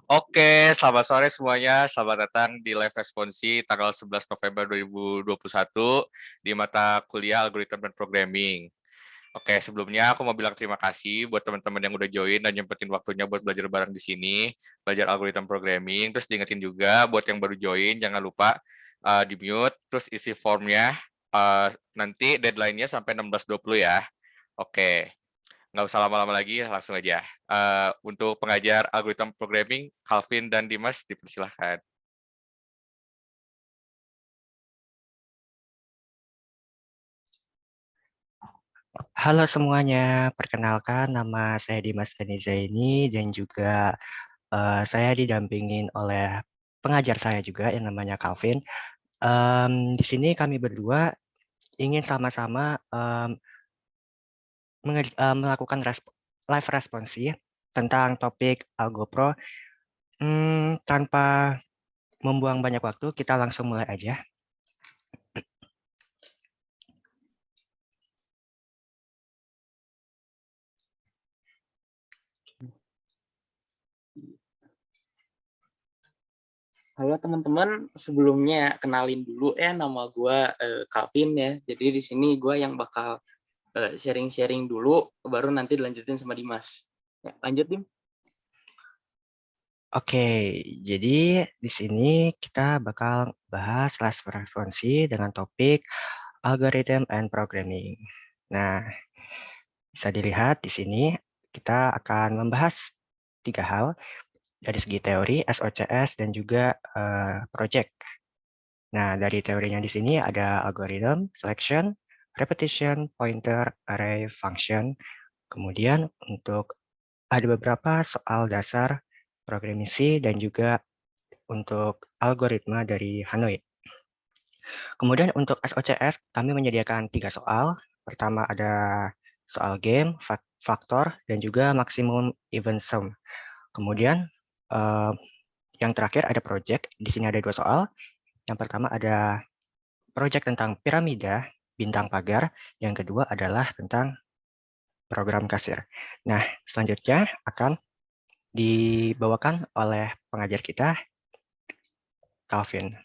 Oke, selamat sore semuanya. Selamat datang di Live Responsi tanggal 11 November 2021 di mata kuliah Algoritma dan Programming. Oke, sebelumnya aku mau bilang terima kasih buat teman-teman yang udah join dan nyempetin waktunya buat belajar bareng di sini, belajar algoritma programming. Terus diingetin juga buat yang baru join, jangan lupa di-mute, terus isi formnya. Nanti deadline-nya sampai 16.20 ya. Oke, nggak usah lama-lama lagi, langsung aja. Untuk pengajar algoritma programming, Calvin dan Dimas dipersilahkan. Halo semuanya, perkenalkan nama saya Dimas Dani Zaini dan juga saya didampingin oleh pengajar saya juga yang namanya Calvin. Di sini kami berdua ingin sama-sama melakukan live responsi tentang topik AlgoPro. Tanpa membuang banyak waktu, kita langsung mulai aja. Halo teman-teman, sebelumnya kenalin dulu ya, nama gue Calvin ya. Jadi di sini gue yang bakal sharing-sharing dulu, baru nanti dilanjutin sama Dimas. Ya, lanjut Dim. Oke, jadi di sini kita bakal bahas live responsi dengan topik Algorithm and Programming. Nah, bisa dilihat di sini kita akan membahas 3 hal dari segi teori, SOCS, dan juga project. Nah, dari teorinya di sini ada algorithm, selection, repetition, pointer, array, function. Kemudian untuk ada beberapa soal dasar programmasi dan juga untuk algoritma dari Hanoi. Kemudian untuk SOCS, kami menyediakan 3 soal. Pertama ada soal game, faktor, dan juga maksimum event sum. Kemudian yang terakhir ada project. Di sini ada 2 soal. Yang pertama ada project tentang piramida, bintang pagar. Yang kedua adalah tentang program kasir. Nah, selanjutnya akan dibawakan oleh pengajar kita, Calvin.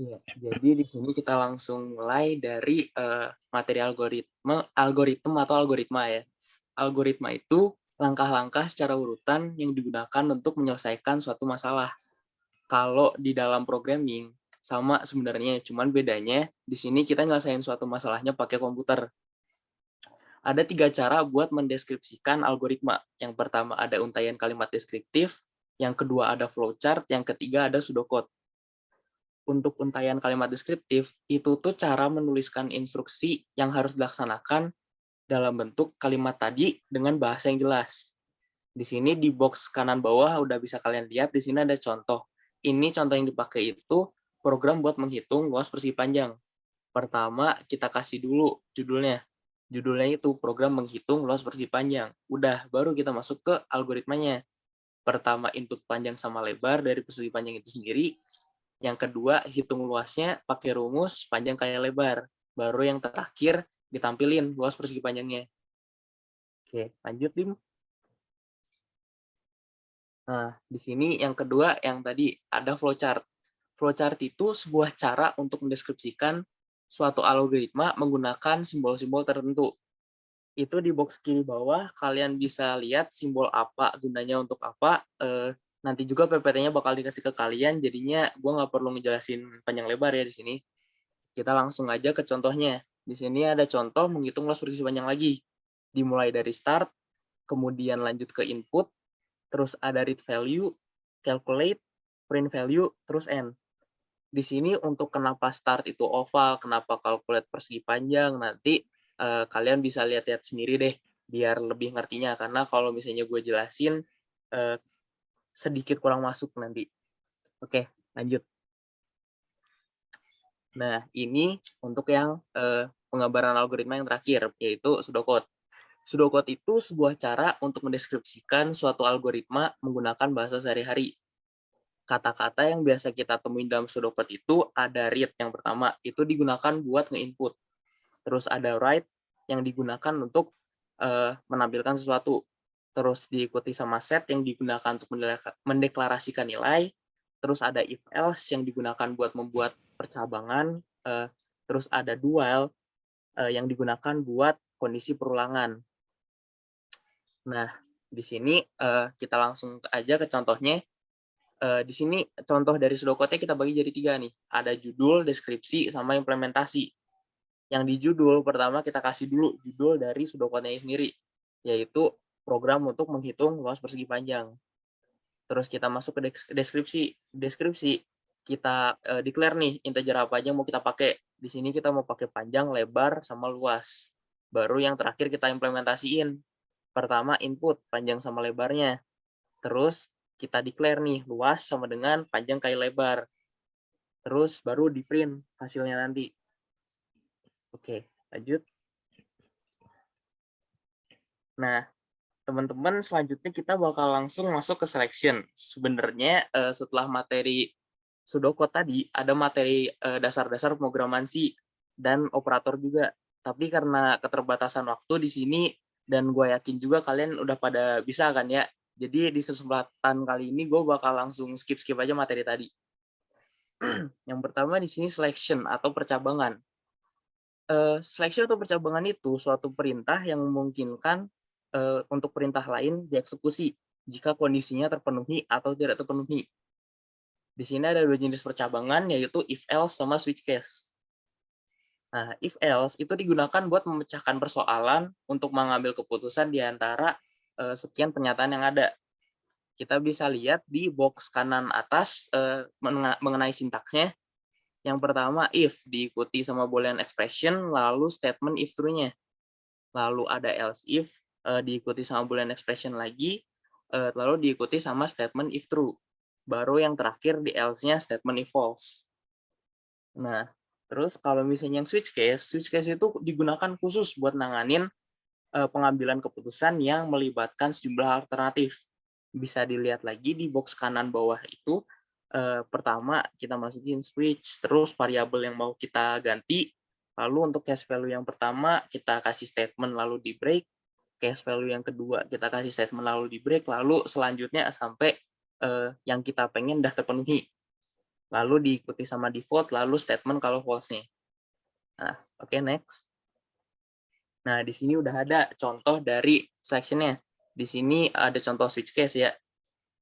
Iya, jadi di sini kita langsung mulai dari materi algoritma atau algoritma ya. Algoritma itu langkah-langkah secara urutan yang digunakan untuk menyelesaikan suatu masalah. Kalau di dalam programming sama sebenarnya, cuman bedanya di sini kita nyelesain suatu masalahnya pakai komputer. Ada 3 cara buat mendeskripsikan algoritma. Yang pertama ada untaian kalimat deskriptif, yang kedua ada flowchart, yang ketiga ada pseudocode. Untuk untaian kalimat deskriptif, itu tuh cara menuliskan instruksi yang harus dilaksanakan dalam bentuk kalimat tadi dengan bahasa yang jelas. Di sini di box kanan bawah udah bisa kalian lihat, di sini ada contoh. Ini contoh yang dipakai itu program buat menghitung luas persegi panjang. Pertama, kita kasih dulu judulnya. Judulnya itu program menghitung luas persegi panjang. Udah, baru kita masuk ke algoritmanya. Pertama, input panjang sama lebar dari persegi panjang itu sendiri. Yang kedua, hitung luasnya pakai rumus panjang kali lebar. Baru yang terakhir, ditampilin luas persegi panjangnya. Oke, lanjut, Dim. Nah, di sini yang kedua, yang tadi ada flowchart. Flowchart itu sebuah cara untuk mendeskripsikan suatu algoritma menggunakan simbol-simbol tertentu. Itu di box kiri bawah, kalian bisa lihat simbol apa, gunanya untuk apa. Nanti juga PPT-nya bakal dikasih ke kalian, jadinya gue nggak perlu ngejelasin panjang lebar ya di sini. Kita langsung aja ke contohnya. Di sini ada contoh menghitung luas persegi panjang lagi. Dimulai dari start, kemudian lanjut ke input, terus ada read value, calculate, print value, terus end. Di sini untuk kenapa start itu oval, kenapa calculate persegi panjang, nanti kalian bisa lihat-lihat sendiri deh, biar lebih ngertinya. Karena kalau misalnya gue jelasin, sedikit kurang masuk nanti. Oke, lanjut. Nah, ini untuk yang penggambaran algoritma yang terakhir, yaitu pseudocode. Pseudocode itu sebuah cara untuk mendeskripsikan suatu algoritma menggunakan bahasa sehari-hari. Kata-kata yang biasa kita temuin dalam pseudocode itu ada read yang pertama, itu digunakan buat nge-input. Terus ada write yang digunakan untuk menampilkan sesuatu. terus diikuti sama set yang digunakan untuk mendeklarasikan nilai, terus ada if else yang digunakan buat membuat percabangan, terus ada do while yang digunakan buat kondisi perulangan. Nah, di sini kita langsung aja ke contohnya. Di sini contoh dari pseudocode-nya kita bagi jadi 3 nih. Ada judul, deskripsi, sama implementasi. Yang di judul, pertama kita kasih dulu judul dari pseudocode-nya sendiri, yaitu program untuk menghitung luas persegi panjang. Terus kita masuk ke deskripsi. Deskripsi, kita declare nih integer apa aja mau kita pakai. Di sini kita mau pakai panjang, lebar, sama luas. Baru yang terakhir kita implementasiin. Pertama input, panjang sama lebarnya. Terus kita declare nih, luas sama dengan panjang kali lebar. Terus baru di print hasilnya nanti. Oke, lanjut. Nah, teman-teman, selanjutnya kita bakal langsung masuk ke selection. Sebenarnya setelah materi pseudocode tadi, ada materi dasar-dasar pemrograman C dan operator juga. Tapi karena keterbatasan waktu di sini, dan gue yakin juga kalian udah pada bisa kan ya. Jadi di kesempatan kali ini gue bakal langsung skip-skip aja materi tadi. Yang pertama di sini selection atau percabangan. Selection atau percabangan itu suatu perintah yang memungkinkan untuk perintah lain dieksekusi jika kondisinya terpenuhi atau tidak terpenuhi. Di sini ada 2 jenis percabangan, yaitu if else sama switch case. Nah, if else itu digunakan buat memecahkan persoalan untuk mengambil keputusan di antara sekian pernyataan yang ada. Kita bisa lihat di box kanan atas mengenai sintaksnya. Yang pertama if diikuti sama boolean expression, lalu statement if true-nya. Lalu ada else if diikuti sama boolean expression lagi, lalu diikuti sama statement if true. Baru yang terakhir di else-nya statement if false. Nah, terus kalau misalnya yang switch case itu digunakan khusus buat nanganin pengambilan keputusan yang melibatkan sejumlah alternatif. Bisa dilihat lagi di box kanan bawah itu, pertama kita masukin switch, terus variabel yang mau kita ganti, lalu untuk case value yang pertama kita kasih statement lalu di break, case value yang kedua kita kasih statement lalu di break, lalu selanjutnya sampai yang kita pengen udah terpenuhi. Lalu diikuti sama default, lalu statement kalau false-nya. Nah, oke, next. Nah, di sini udah ada contoh dari selection-nya. Di sini ada contoh switch case ya.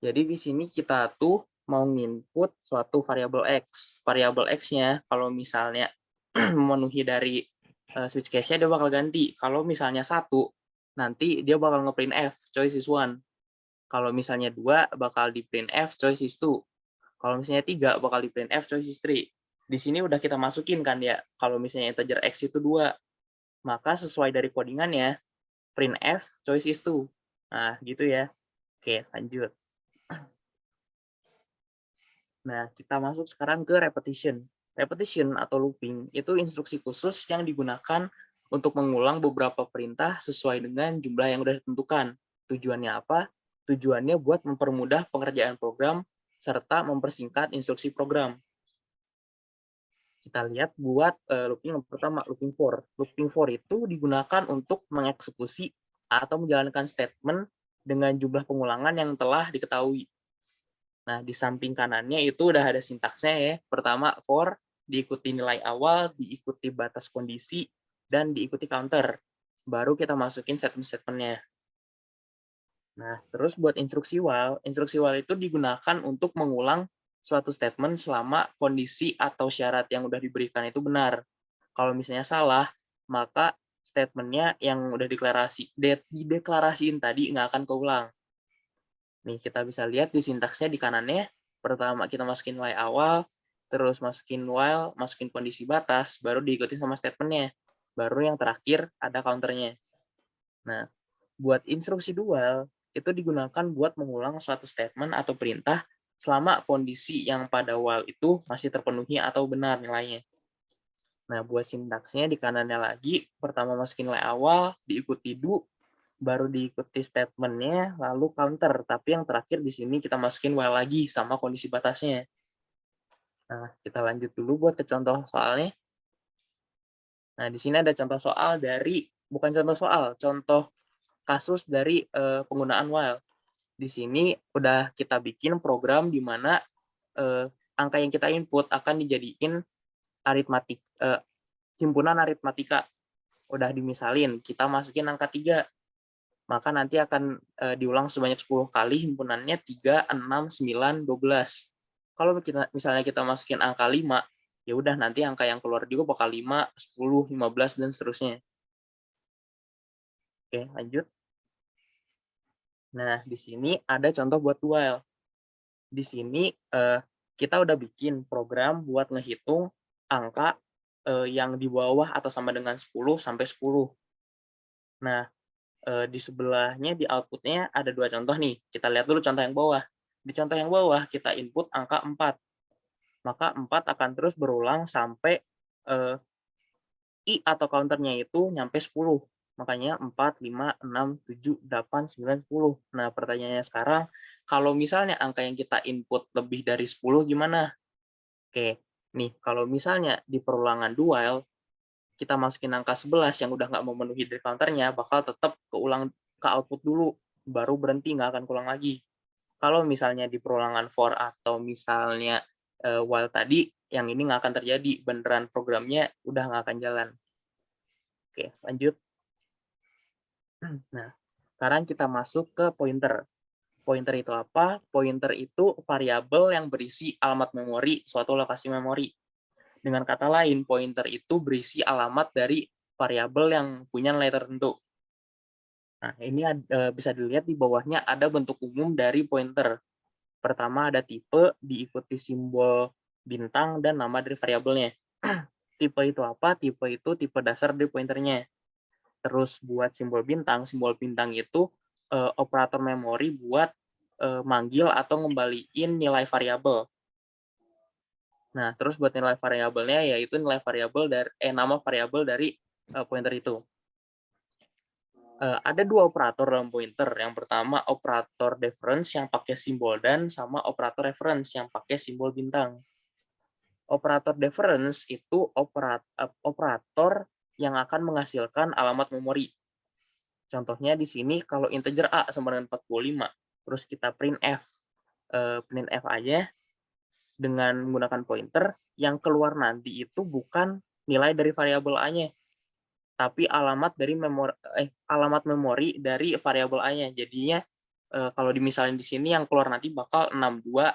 Jadi di sini kita tuh mau input suatu variabel X. Variabel X-nya kalau misalnya memenuhi dari switch case-nya dia bakal ganti. Kalau misalnya 1, nanti dia bakal ngeprint F, choice is 1. Kalau misalnya 2, bakal di print F, choice is 2. Kalau misalnya 3, bakal di print F, choice is 3. Di sini udah kita masukin kan ya, kalau misalnya integer X itu 2, maka sesuai dari codingannya, print F, choice is 2. Nah, gitu ya. Oke, lanjut. Nah, kita masuk sekarang ke repetition. Repetition atau looping itu instruksi khusus yang digunakan untuk mengulang beberapa perintah sesuai dengan jumlah yang sudah ditentukan. Tujuannya apa? Tujuannya buat mempermudah pengerjaan program serta mempersingkat instruksi program. Kita lihat buat looping yang pertama, looping for. Looping for itu digunakan untuk mengeksekusi atau menjalankan statement dengan jumlah pengulangan yang telah diketahui. Nah, di samping kanannya itu udah ada sintaksnya ya. Pertama, for, diikuti nilai awal, diikuti batas kondisi, dan diikuti counter. Baru kita masukin statement-statementnya. Nah, terus buat instruksi while itu digunakan untuk mengulang suatu statement selama kondisi atau syarat yang udah diberikan itu benar. Kalau misalnya salah, maka statementnya yang udah dideklarasiin tadi nggak akan keulang. Nih, kita bisa lihat di sintaksnya di kanannya. Pertama, kita masukin nilai awal, terus masukin while, masukin kondisi batas, baru diikuti sama statementnya. Baru yang terakhir ada counternya. Nah, buat instruksi dual, itu digunakan buat mengulang suatu statement atau perintah selama kondisi yang pada while itu masih terpenuhi atau benar nilainya. Nah, buat sintaksnya di kanannya lagi, pertama masukin nilai awal, diikuti do, baru diikuti statement-nya, lalu counter. Tapi yang terakhir di sini kita masukin while lagi sama kondisi batasnya. Nah, kita lanjut dulu buat ke contoh soalnya. Nah, di sini ada contoh soal dari, bukan contoh soal, contoh kasus dari penggunaan while. Di sini udah kita bikin program di mana angka yang kita input akan dijadiin himpunan aritmatika. Udah dimisalin, kita masukin angka 3. Maka nanti akan diulang sebanyak 10 kali himpunannya 3, 6, 9, 12. Kalau misalnya kita masukin angka 5, ya udah nanti angka yang keluar juga bakal 5, 10, 15, dan seterusnya. Oke, lanjut. Nah, di sini ada contoh buat while. Di sini kita udah bikin program buat ngehitung angka yang di bawah atau sama dengan 10 sampai 10. Nah, di sebelahnya di output-nya ada 2 contoh nih. Kita lihat dulu contoh yang bawah. Di contoh yang bawah kita input angka 4. Maka 4 akan terus berulang sampai I atau counternya itu nyampe 10. Makanya 4, 5, 6, 7, 8, 9, 10. Nah, pertanyaannya sekarang, kalau misalnya angka yang kita input lebih dari 10 gimana? Oke, nih kalau misalnya di perulangan dual, kita masukin angka 11 yang udah nggak memenuhi dari counternya, bakal tetap keulang ke output dulu, baru berhenti, nggak akan keulang lagi. Kalau misalnya di perulangan for atau misalnya while tadi, yang ini nggak akan terjadi, beneran programnya udah nggak akan jalan. Oke, lanjut. Nah, sekarang kita masuk ke pointer. Pointer itu apa? Pointer itu variabel yang berisi alamat memori suatu lokasi memori. Dengan kata lain, pointer itu berisi alamat dari variabel yang punya nilai tertentu. Nah, ini bisa dilihat di bawahnya ada bentuk umum dari pointer. Pertama ada tipe, diikuti simbol bintang dan nama dari variabelnya. Tipe itu apa? Tipe itu tipe dasar dari pointernya. Terus buat simbol bintang itu operator memori buat manggil atau ngembaliin nilai variabel. Nah, terus buat nilai variabelnya yaitu nilai variabel dari nama variabel dari pointer itu. Ada 2 operator dalam pointer. Yang pertama operator difference yang pakai simbol dan, sama operator reference yang pakai simbol bintang. Operator difference itu operator yang akan menghasilkan alamat memori. Contohnya di sini kalau integer A sama dengan 45, terus kita printf aja dengan menggunakan pointer, yang keluar nanti itu bukan nilai dari variabel A-nya, tapi alamat memori dari variabel A-nya. Jadinya kalau dimisalin di sini yang keluar nanti bakal 62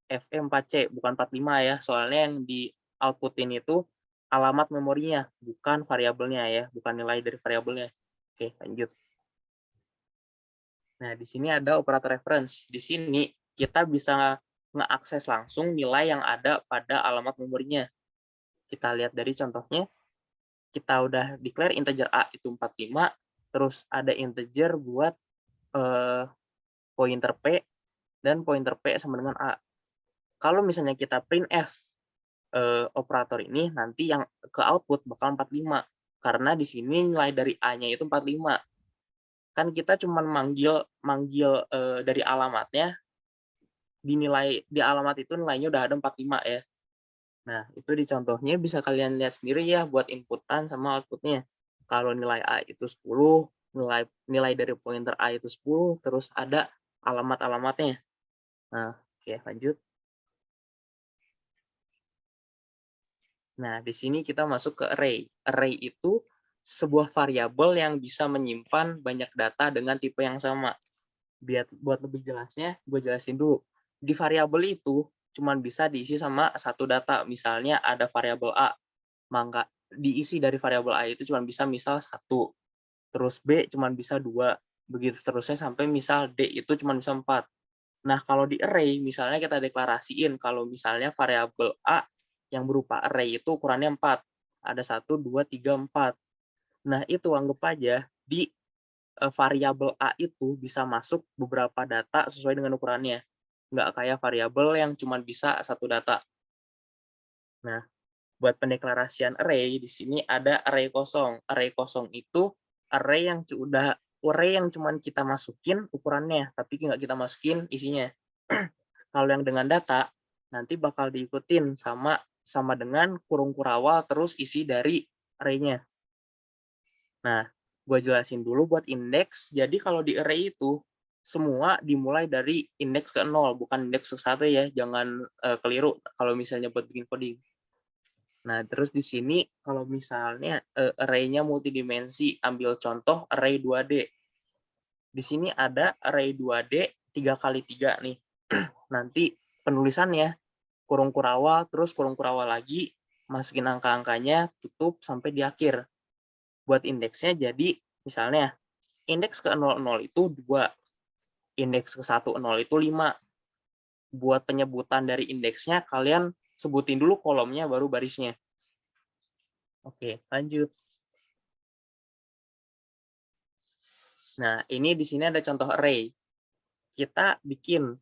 FE4C, bukan 45 ya. Soalnya yang di outputin itu alamat memorinya, bukan variabelnya ya, bukan nilai dari variabelnya. Oke, lanjut. Nah, di sini ada operator reference. Di sini kita bisa ngeakses langsung nilai yang ada pada alamat memorinya. Kita lihat dari contohnya. Kita udah declare integer A itu 45, terus ada integer buat pointer P, dan pointer P sama dengan A. Kalau misalnya kita printf operator ini, nanti yang ke output bakal 45. Karena di sini nilai dari A-nya itu 45. Kan kita cuma manggil dari alamatnya, di alamat itu nilainya udah ada 45 ya. Nah, itu di contohnya bisa kalian lihat sendiri ya buat inputan sama outputnya. Kalau nilai A itu 10, nilai dari pointer A itu 10, terus ada alamat-alamatnya. Nah, oke, lanjut. Nah, di sini kita masuk ke array. Array itu sebuah variabel yang bisa menyimpan banyak data dengan tipe yang sama. Buat lebih jelasnya, gue jelasin dulu. Di variabel itu cuma bisa diisi sama satu data. Misalnya ada variabel A, maka diisi dari variabel A itu cuma bisa misal 1. Terus B cuma bisa 2. Begitu terusnya sampai misal D itu cuma bisa 4. Nah, kalau di array, misalnya kita deklarasiin kalau misalnya variabel A yang berupa array itu ukurannya 4. Ada 1, 2, 3, 4. Nah, itu anggap aja di variabel A itu bisa masuk beberapa data sesuai dengan ukurannya. Nggak kayak variabel yang cuma bisa satu data. Nah, buat pendeklarasian array, di sini ada array kosong. Array kosong itu array yang cuma kita masukin ukurannya, tapi nggak kita masukin isinya. Kalau yang dengan data, nanti bakal diikutin sama dengan kurung kurawal terus isi dari array-nya. Nah, Gue jelasin dulu buat indeks. Jadi kalau di array itu, semua dimulai dari indeks ke 0, bukan indeks ke 1 ya. Jangan keliru kalau misalnya buat bikin coding. Nah, terus di sini kalau misalnya array-nya multidimensi, ambil contoh array 2D. Di sini ada array 2D 3 kali 3 nih. Nanti penulisannya kurung kurawal, terus kurung kurawal lagi, masukin angka-angkanya, tutup sampai di akhir. Buat indeksnya jadi misalnya indeks ke 00 itu 2, indeks ke 10 itu 5. Buat penyebutan dari indeksnya, kalian sebutin dulu kolomnya baru barisnya. Oke, lanjut. Nah, ini di sini ada contoh array. Kita bikin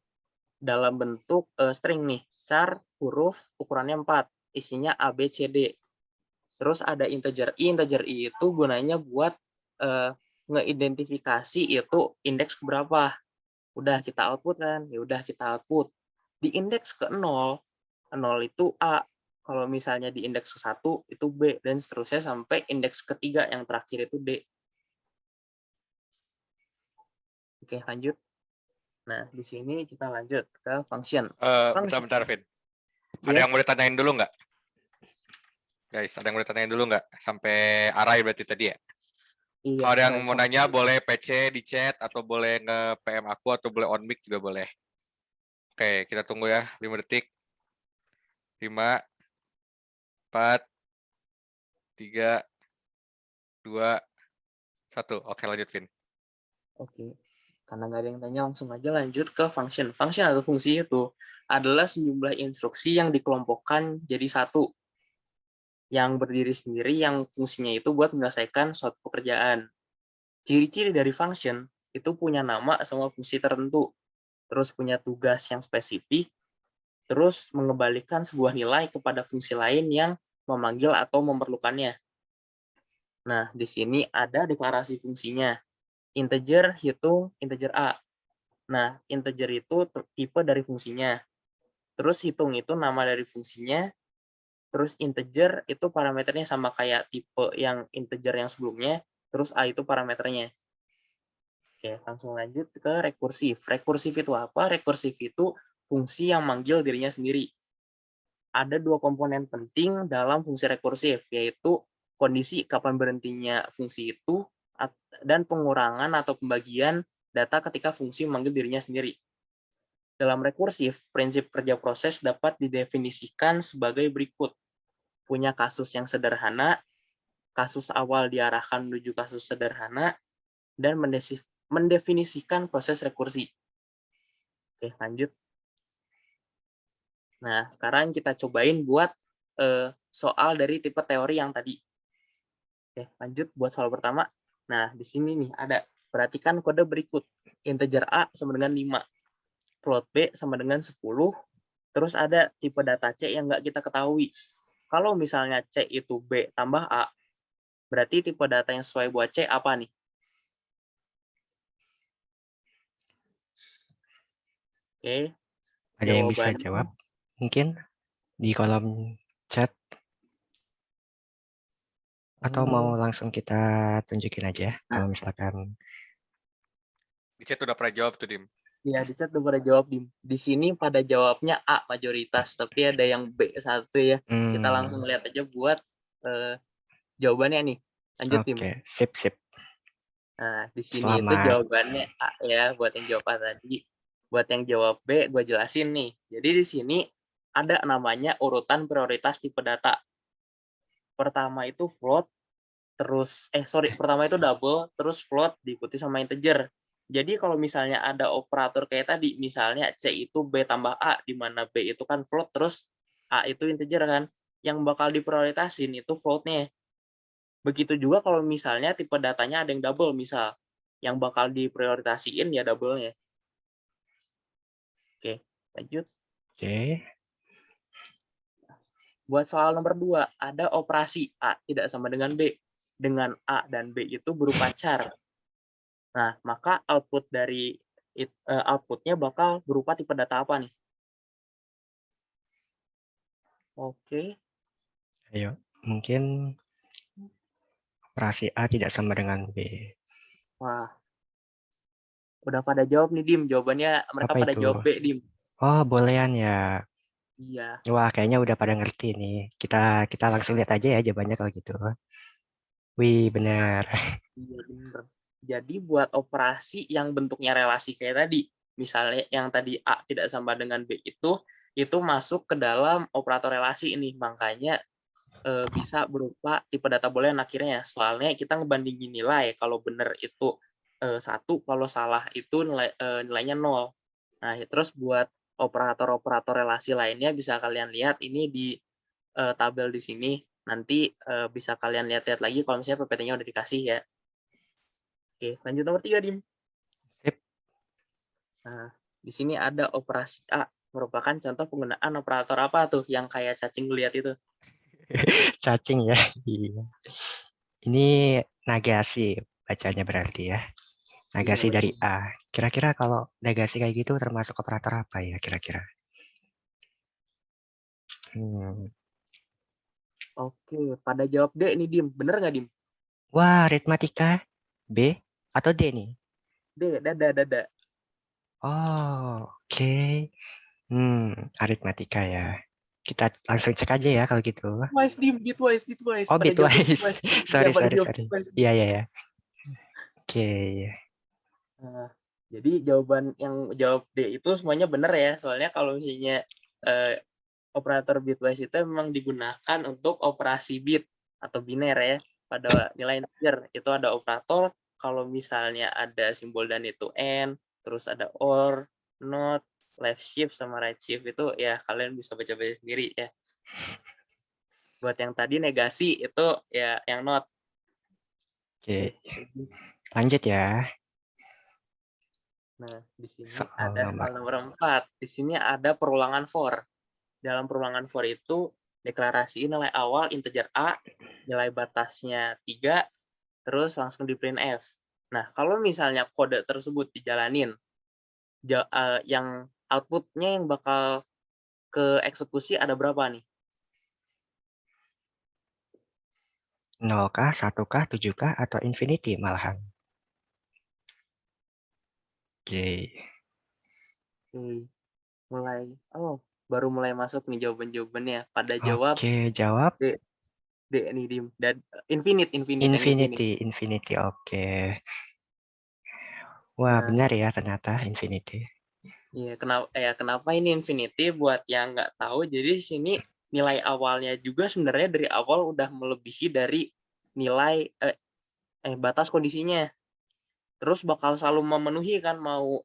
dalam bentuk string nih, char huruf ukurannya 4, isinya A, B, C, D. Terus ada integer i itu gunanya buat ngeidentifikasi itu indeks keberapa. Udah kita output kan, ya udah kita output. Di indeks ke 0, 0 itu A. Kalau misalnya di indeks ke 1 itu B, dan seterusnya sampai indeks ketiga yang terakhir itu D. Oke, lanjut. Nah, di sini kita lanjut ke function. Bentar, Vin. Ada Ya. yang mau ditanyain dulu nggak? Guys, ada yang mau ditanyain dulu nggak? Sampai array berarti tadi ya? Iya, Kalau ada yang mau nanya, boleh PC di chat, atau boleh nge-PM aku, atau boleh on mic juga boleh. Oke, kita tunggu ya, 5 detik. 5, 4, 3, 2, 1. Oke, lanjut, Vin. Oke, karena nggak ada yang tanya, langsung aja lanjut ke function. Function atau fungsi itu adalah sejumlah instruksi yang dikelompokkan jadi satu, yang berdiri sendiri, yang fungsinya itu buat menyelesaikan suatu pekerjaan. Ciri-ciri dari function itu punya nama sama fungsi tertentu, terus punya tugas yang spesifik, terus mengembalikan sebuah nilai kepada fungsi lain yang memanggil atau memerlukannya. Nah, di sini ada deklarasi fungsinya. Integer hitung integer A. Nah, integer itu tipe dari fungsinya. Terus hitung itu nama dari fungsinya. Terus integer itu parameternya sama kayak tipe yang integer yang sebelumnya. Terus A itu parameternya. Oke, langsung lanjut ke rekursif. Rekursif itu apa? Rekursif itu fungsi yang manggil dirinya sendiri. Ada dua komponen penting dalam fungsi rekursif, yaitu kondisi kapan berhentinya fungsi itu dan pengurangan atau pembagian data ketika fungsi memanggil dirinya sendiri. Dalam rekursif, prinsip kerja proses dapat didefinisikan sebagai berikut. Punya kasus yang sederhana, kasus awal diarahkan menuju kasus sederhana, dan mendefinisikan proses rekursi. Oke, lanjut. Nah, sekarang kita cobain buat soal dari tipe teori yang tadi. Oke, lanjut buat soal pertama. Nah, di sini nih ada. Perhatikan kode berikut. Integer A sama dengan 5. Float B sama dengan 10. Terus ada tipe data C yang nggak kita ketahui. Kalau misalnya C itu B tambah A, berarti tipe data yang sesuai buat C apa nih? Oke. Ada yang bisa jawab? Mungkin di kolom chat. Atau mau langsung kita tunjukin aja kalau misalkan. Di chat udah pernah jawab tuh, Dim. Iya, di chat udah pada jawab, Dim. Di sini pada jawabnya A mayoritas, tapi ada yang B1 ya. Kita langsung lihat aja buat jawabannya nih. Lanjut, Dim. Oke, sip. Nah, di sini itu jawabannya A ya, buat yang jawab A tadi. Buat yang jawab B, gue jelasin nih. Jadi di sini ada namanya urutan prioritas tipe data. Pertama itu float, pertama itu double, terus float diikuti sama integer. Jadi kalau misalnya ada operator kayak tadi, misalnya C itu B tambah A, di mana B itu kan float, terus A itu integer kan, yang bakal diprioritasin itu float-nya. Begitu juga kalau misalnya tipe datanya ada yang double, misal yang bakal diprioritasiin ya double-nya. Oke, lanjut. Oke. Buat soal nomor 2, ada operasi A tidak sama dengan B. Dengan A dan B itu berupa char. Nah, maka output dari outputnya bakal berupa tipe data apa nih? Oke. Ayo, mungkin Operasi A tidak sama dengan B. Wah, udah pada jawab nih, Dim. Jawabannya mereka Apa pada itu? jawab B, Dim. Oh, bolehan ya. Iya, Wah, kayaknya udah pada ngerti nih. Kita langsung lihat aja ya jawabannya kalau gitu. Wih, benar. iya bener. Jadi buat operasi yang bentuknya relasi kayak tadi, misalnya yang tadi A tidak sama dengan B itu masuk ke dalam operator relasi ini. Makanya bisa berupa tipe data boolean akhirnya. Soalnya kita ngebandingin nilai, kalau benar itu 1, kalau salah itu nilainya 0. Nah, terus buat operator-operator relasi lainnya bisa kalian lihat ini di tabel di sini. Nanti bisa kalian lihat-lihat lagi kalau misalnya PPT-nya udah dikasih ya. Oke, lanjut nomor 3, Dim. Sip. Nah, di sini ada operasi A, merupakan contoh penggunaan operator apa tuh yang kayak cacing lihat itu? Cacing ya. Iya. Ini negasi bacanya berarti ya. Iya, Negasi dari betul. A. Kira-kira kalau negasi kayak gitu termasuk operator apa ya kira-kira? Hmm. Oke, pada jawab D nih, Dim. Bener nggak, Dim? Wah, aritmatika B atau D nih? D, dada. Oh, oke. Aritmatika ya. Kita langsung cek aja ya kalau gitu. Bitwise, Dim. Bitwise. Oh, Pada jawab bitwise. Bitwise. Iya, Sorry, pada sorry, jawab sorry. Bitwise. Iya, iya, ya. Oke. Nah, jadi jawaban yang jawab D itu semuanya benar ya. Soalnya kalau misalnya operator bitwise itu memang digunakan untuk operasi bit atau biner ya. Pada nilai integer itu ada operator. Kalau misalnya ada simbol dan itu and, terus ada or, not, left shift sama right shift itu ya kalian bisa baca-baca sendiri ya. Buat yang tadi negasi itu ya yang not. Oke. Oke. Lanjut ya. Nah, di sini Soal ada nomor. soal nomor 4. Di sini ada perulangan for. Dalam perulangan for itu deklarasi nilai awal integer A, nilai batasnya 3, terus langsung di print F. Nah, kalau misalnya kode tersebut dijalanin, yang outputnya yang bakal ke eksekusi ada berapa nih? 0K, 1K, 7K, atau infinity malahan. Oke. Oke, baru mulai masuk nih jawaban-jawabannya. Pada jawab Oke, jawab D, nih, Dim. Dan infinite. infinity. Oke. Wah, Nah, benar ya ternyata infinity. iya, kenapa ini infinity buat yang nggak tahu. Jadi di sini nilai awalnya juga sebenarnya dari awal udah melebihi dari nilai batas kondisinya. Terus bakal selalu memenuhi kan mau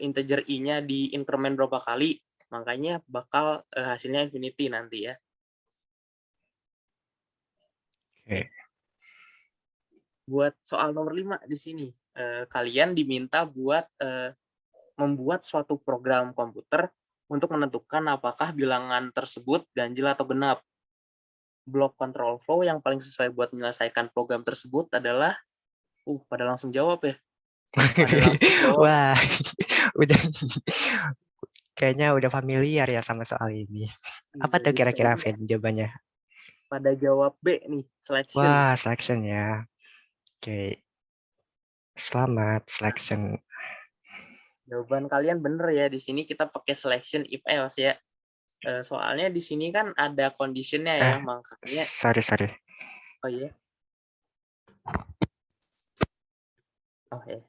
integer i-nya di increment berapa kali, makanya bakal hasilnya infinity nanti ya. Oke. Buat soal nomor 5 di sini, kalian diminta buat membuat suatu program komputer untuk menentukan apakah bilangan tersebut ganjil atau genap. Blok control flow yang paling sesuai buat menyelesaikan program tersebut adalah pada langsung jawab ya. Pada langsung jawab. Wah, udah kayaknya udah familiar ya sama soal ini. Apa Iya, tuh jadi kira-kira kayaknya Vin jawabannya? pada jawab B nih, selection. Wah, selection ya. Oke. Selamat selection. Jawaban kalian bener ya. Di sini kita pakai selection if else ya. Soalnya di sini kan ada conditionnya ya, makanya. Sorry. Oh iya. Oh ya.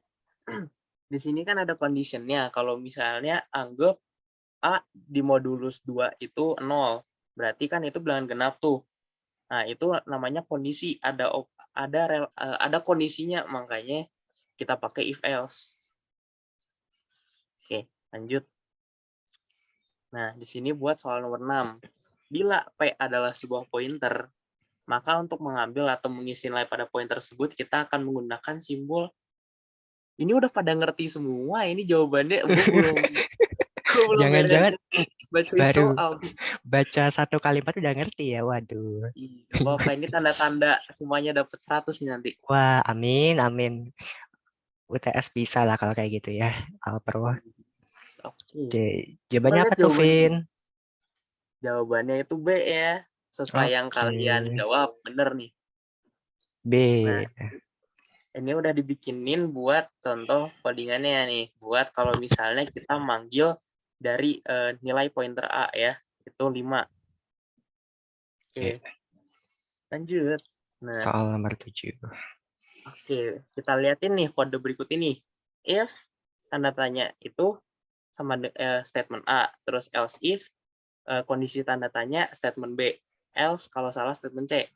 Di sini kan ada conditionnya. Kalau misalnya anggap A di modulus 2 itu 0. Berarti kan itu bilangan genap tuh. Nah, itu namanya kondisi. Ada kondisinya, makanya kita pakai if else. Oke, lanjut. Nah, di sini buat soal nomor 6. Bila P adalah sebuah pointer, maka untuk mengambil atau mengisi nilai pada poin tersebut, kita akan menggunakan simbol. Ini udah pada ngerti semua, ini jawabannya gue belum Jangan-jangan bacain baru soal. baca satu kalimat udah ngerti ya. Waduh. Ih, gak apa-apa, ini tanda-tanda semuanya dapat 100 nih nanti. Wah, amin. UTS bisa lah kalau kayak gitu ya. Alpro. Oke. Oke, Coba jawabannya lihat apa tuh, Vin? jawabannya itu B ya. Sesuai yang Oke. kalian jawab, bener nih. B. Nah, ini udah dibikinin buat contoh codingannya nih. Buat kalau misalnya kita manggil dari nilai pointer A ya, itu 5. Oke, lanjut. Nah, Soal nomor 7. oke, kita liatin nih kode berikut ini. If tanda tanya itu sama statement A, terus else if kondisi tanda tanya statement B, else kalau salah statement C.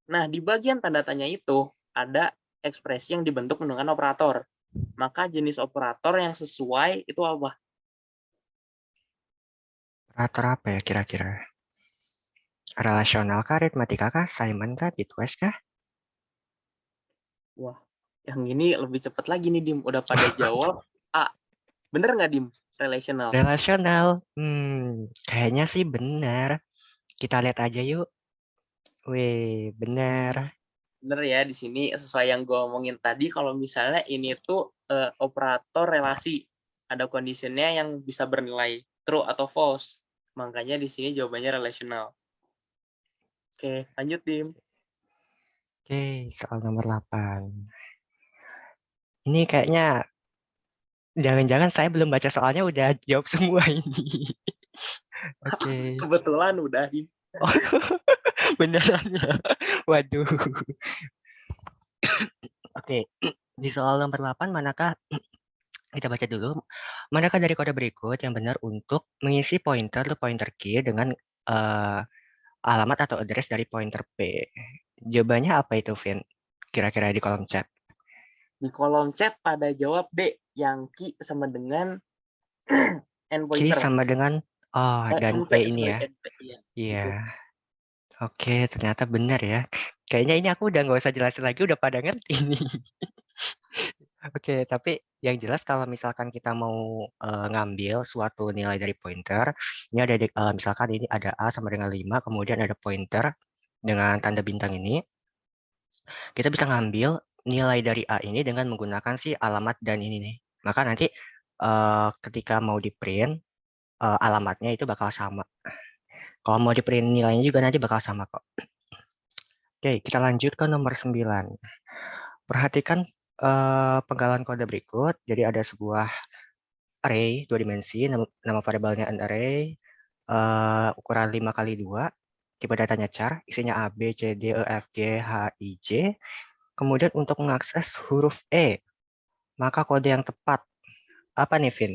Nah, di bagian tanda tanya itu ada ekspresi yang dibentuk menggunakan operator. Maka jenis operator yang sesuai itu apa? Operator apa ya kira-kira? Relasional kah, aritmatika kah, Simon kah, bitwise kah? Wah, yang ini lebih cepat lagi nih, Dim. Udah pada jawab A. Bener nggak, Dim? Relational. Relasional. Kayaknya sih benar. Kita lihat aja yuk. Wih, benar. Bener ya, di sini sesuai yang gue omongin tadi, kalau misalnya ini tuh operator relasi. Ada conditionnya yang bisa bernilai true atau false. Makanya di sini jawabannya relational. Oke, lanjut, Dim. Oke, soal nomor 8. Ini kayaknya jangan-jangan saya belum baca soalnya udah jawab semua ini. Oke. Kebetulan udah, Dim. Oh, beneran ya? Waduh. Oke, di soal nomor 8 manakah kita baca dulu. Manakah dari kode berikut yang benar untuk mengisi pointer atau pointer key dengan alamat atau address dari pointer P? Jawabannya apa itu, Vin? Kira-kira di kolom chat. Di kolom chat pada jawab D, yang key sama dengan end Key pointer. sama dengan dan NP, P ini ya. NP, iya. Iya. Oke, ternyata benar ya. Kayaknya ini aku udah nggak usah jelasin lagi, udah pada ngerti nih. Oke, tapi yang jelas kalau misalkan kita mau ngambil suatu nilai dari pointer, ini ada misalkan ini ada A sama dengan 5, kemudian ada pointer dengan tanda bintang ini. Kita bisa ngambil nilai dari A ini dengan menggunakan si alamat dan ini nih. Maka nanti ketika mau di print, alamatnya itu bakal sama. Kalau mau di print nilainya juga nanti bakal sama kok. Oke, kita lanjut ke nomor 9. Perhatikan penggalan kode berikut. Jadi ada sebuah array 2 dimensi, nama variabelnya an array, ukuran 5 kali 2, tipe datanya char, isinya A, B, C, D, E, F, G, H, I, J. Kemudian untuk mengakses huruf E, maka kode yang tepat apa nih, Vin?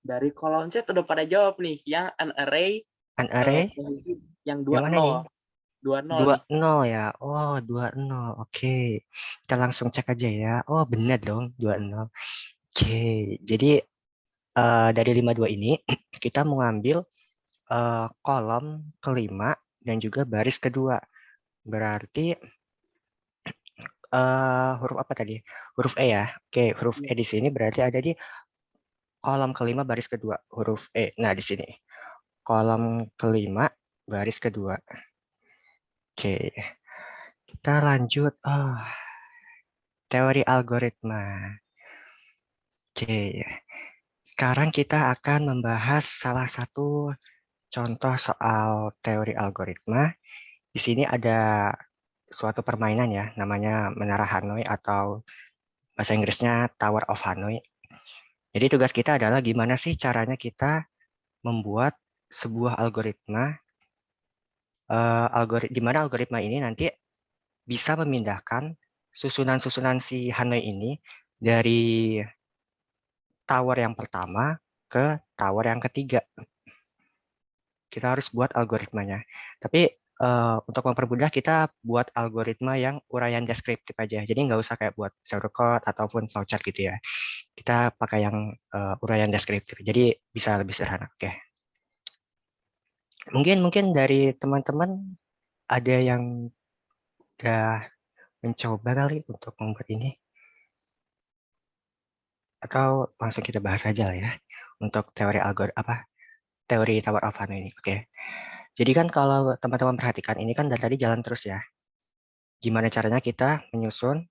Dari kolom chat udah pada jawab nih, yang an array An array posisi yang yang mana nih? 20 nih. 20 ya. Oh, 20. Oke. Kita langsung cek aja ya. Oh, benar dong, 20. Oke. Jadi dari 52 ini kita mau ngambil kolom kelima dan juga baris kedua. Berarti huruf apa tadi? Huruf E ya. Oke, huruf E di sini berarti ada di kolom kelima baris kedua, huruf E. Nah, di sini. Kolom kelima baris kedua. Oke. Kita lanjut. Teori algoritma. Oke. Sekarang kita akan membahas salah satu contoh soal teori algoritma. Di sini ada suatu permainan ya, namanya Menara Hanoi atau bahasa Inggrisnya Tower of Hanoi. Jadi tugas kita adalah gimana sih caranya kita membuat sebuah algoritma, di mana algoritma ini nanti bisa memindahkan susunan-susunan si Hanoi ini dari tower yang pertama ke tower yang ketiga. Kita harus buat algoritmanya. Tapi untuk mempermudah kita buat algoritma yang uraian deskriptif aja. Jadi nggak usah kayak buat pseudocode ataupun flowchart gitu ya. Kita pakai yang uraian deskriptif. Jadi bisa lebih sederhana. Oke. Mungkin dari teman-teman ada yang udah mencoba kali untuk membuat ini. Atau langsung kita bahas aja lah ya untuk teori teori Tower of Hanoi ini. Oke. Jadi kan kalau teman-teman perhatikan ini kan dari tadi jalan terus ya. Gimana caranya kita menyusun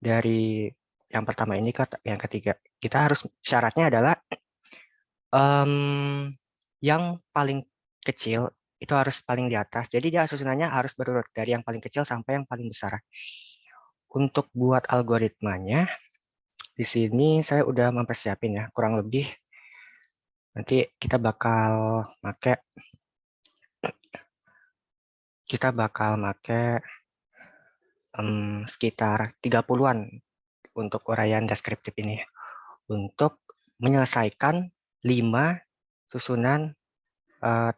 dari yang pertama ini ke yang ketiga. Kita harus syaratnya adalah yang paling kecil itu harus paling di atas. Jadi dia susunannya harus berurut dari yang paling kecil sampai yang paling besar. Untuk buat algoritmanya, di sini saya udah mempersiapin ya, kurang lebih nanti kita bakal make sekitar 30-an untuk uraian deskriptif ini untuk menyelesaikan 5 susunan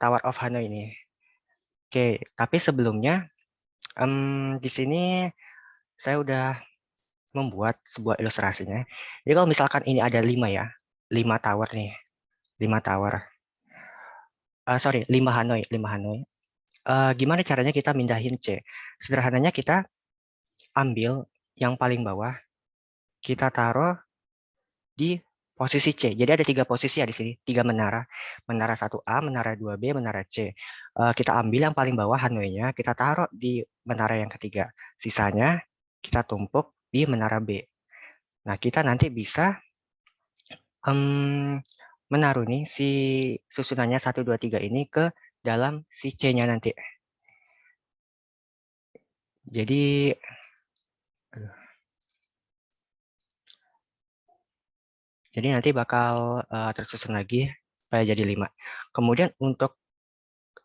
Tower of Hanoi ini. Oke, tapi sebelumnya di sini saya udah membuat sebuah ilustrasinya. Jadi kalau misalkan ini ada 5 ya, 5 tower nih, 5 tower. Sorry, 5 Hanoi, 5 Hanoi. Gimana caranya kita mindahin C? Sederhananya kita ambil yang paling bawah, kita taruh di posisi C. Jadi ada 3 posisi ya di sini, 3 menara. Menara 1A, menara 2B, menara C. Kita ambil yang paling bawah Hanoi-nya, kita taruh di menara yang ketiga. Sisanya kita tumpuk di menara B. Nah, kita nanti bisa menaruh nih si susunannya 1, 2, 3 ini ke dalam si C-nya nanti. Jadi nanti bakal tersusun lagi supaya jadi 5. Kemudian untuk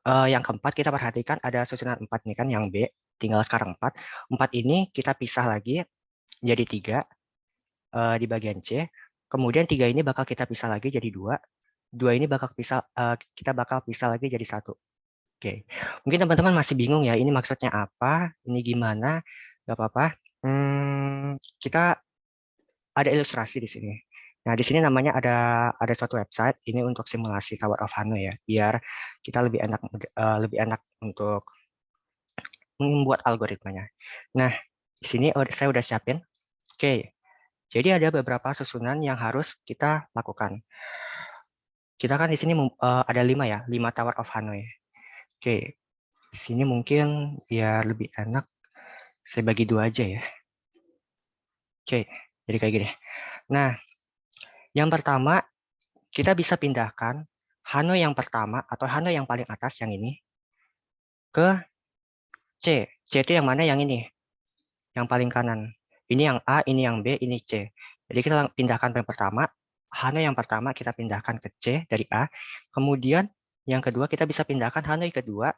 yang keempat kita perhatikan ada susunan 4 nih kan yang B, tinggal sekarang 4. 4 ini kita pisah lagi jadi 3 di bagian C. Kemudian 3 ini bakal kita pisah lagi jadi 2. 2 ini kita bakal pisah lagi jadi 1. Oke. Mungkin teman-teman masih bingung ya, ini maksudnya apa? Ini gimana? Gak apa-apa. Kita ada ilustrasi di sini. Nah, di sini namanya ada suatu website ini untuk simulasi Tower of Hanoi ya, biar kita lebih enak untuk membuat algoritmanya. Nah, di sini saya udah siapin. Oke. Jadi ada beberapa susunan yang harus kita lakukan. Kita kan di sini ada 5 ya, 5 Tower of Hanoi. Oke. Di sini mungkin biar lebih enak saya bagi 2 aja ya. Oke, jadi kayak gini. Nah, yang pertama kita bisa pindahkan Hanoi yang pertama atau Hanoi yang paling atas yang ini ke C. C itu yang mana? Yang ini. Yang paling kanan. Ini yang A, ini yang B, ini C. Jadi kita pindahkan yang pertama. Hanoi yang pertama kita pindahkan ke C dari A. Kemudian yang kedua kita bisa pindahkan Hanoi kedua.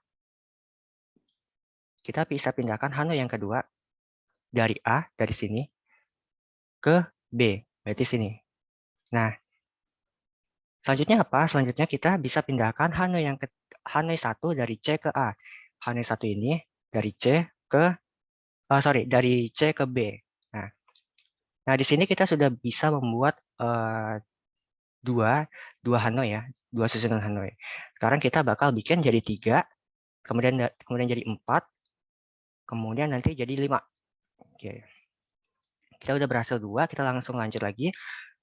Kita bisa pindahkan Hanoi yang kedua dari A, dari sini, ke B. Berarti sini. Nah, selanjutnya apa? Selanjutnya kita bisa pindahkan Hanoi 1 dari C ke A. Hanoi 1 ini dari C ke dari C ke B. Nah, di sini kita sudah bisa membuat dua Hanoi ya, 2 susunan Hanoi. Sekarang kita bakal bikin jadi 3, kemudian jadi 4, kemudian nanti jadi 5. Oke. Kita udah berhasil 2, kita langsung lanjut lagi.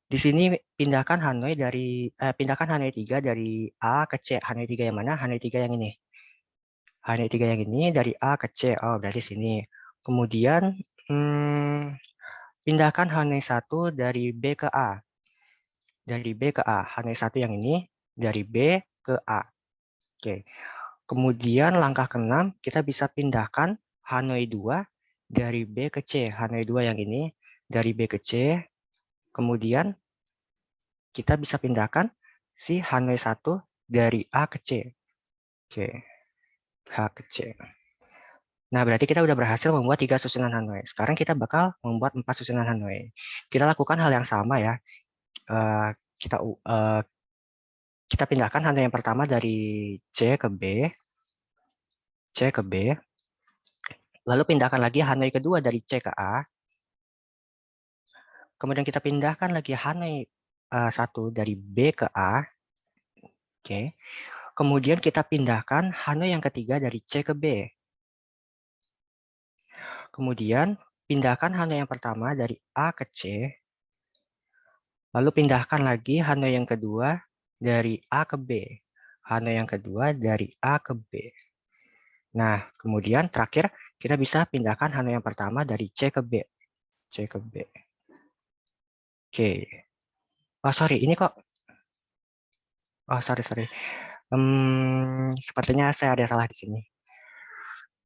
Di sini pindahkan Hanoi 3 dari A ke C. Hanoi 3 yang mana? Hanoi 3 yang ini. Hanoi 3 yang ini dari A ke C. Oh, berarti sini. Kemudian pindahkan Hanoi 1 dari B ke A. Dari B ke A. Hanoi 1 yang ini dari B ke A. Oke. Kemudian langkah ke-6 kita bisa pindahkan Hanoi 2 dari B ke C. Hanoi 2 yang ini dari B ke C. Kemudian kita bisa pindahkan si Hanoi 1 dari A ke C. Oke. H ke C. Nah, berarti kita udah berhasil membuat 3 susunan Hanoi. Sekarang kita bakal membuat 4 susunan Hanoi. Kita lakukan hal yang sama ya. Kita pindahkan Hanoi yang pertama dari C ke B. C ke B. Lalu pindahkan lagi Hanoi kedua dari C ke A. Kemudian kita pindahkan lagi Hanoi 1 dari B ke A. Oke. Kemudian kita pindahkan Hanoi yang ketiga dari C ke B. Kemudian pindahkan Hanoi yang pertama dari A ke C. Lalu pindahkan lagi Hanoi yang kedua dari A ke B. Hanoi yang kedua dari A ke B. Nah, kemudian terakhir kita bisa pindahkan Hanoi yang pertama dari C ke B. C ke B. Oke. Oh, sorry. Ini kok. Oh, sorry. Sepertinya saya ada salah di sini.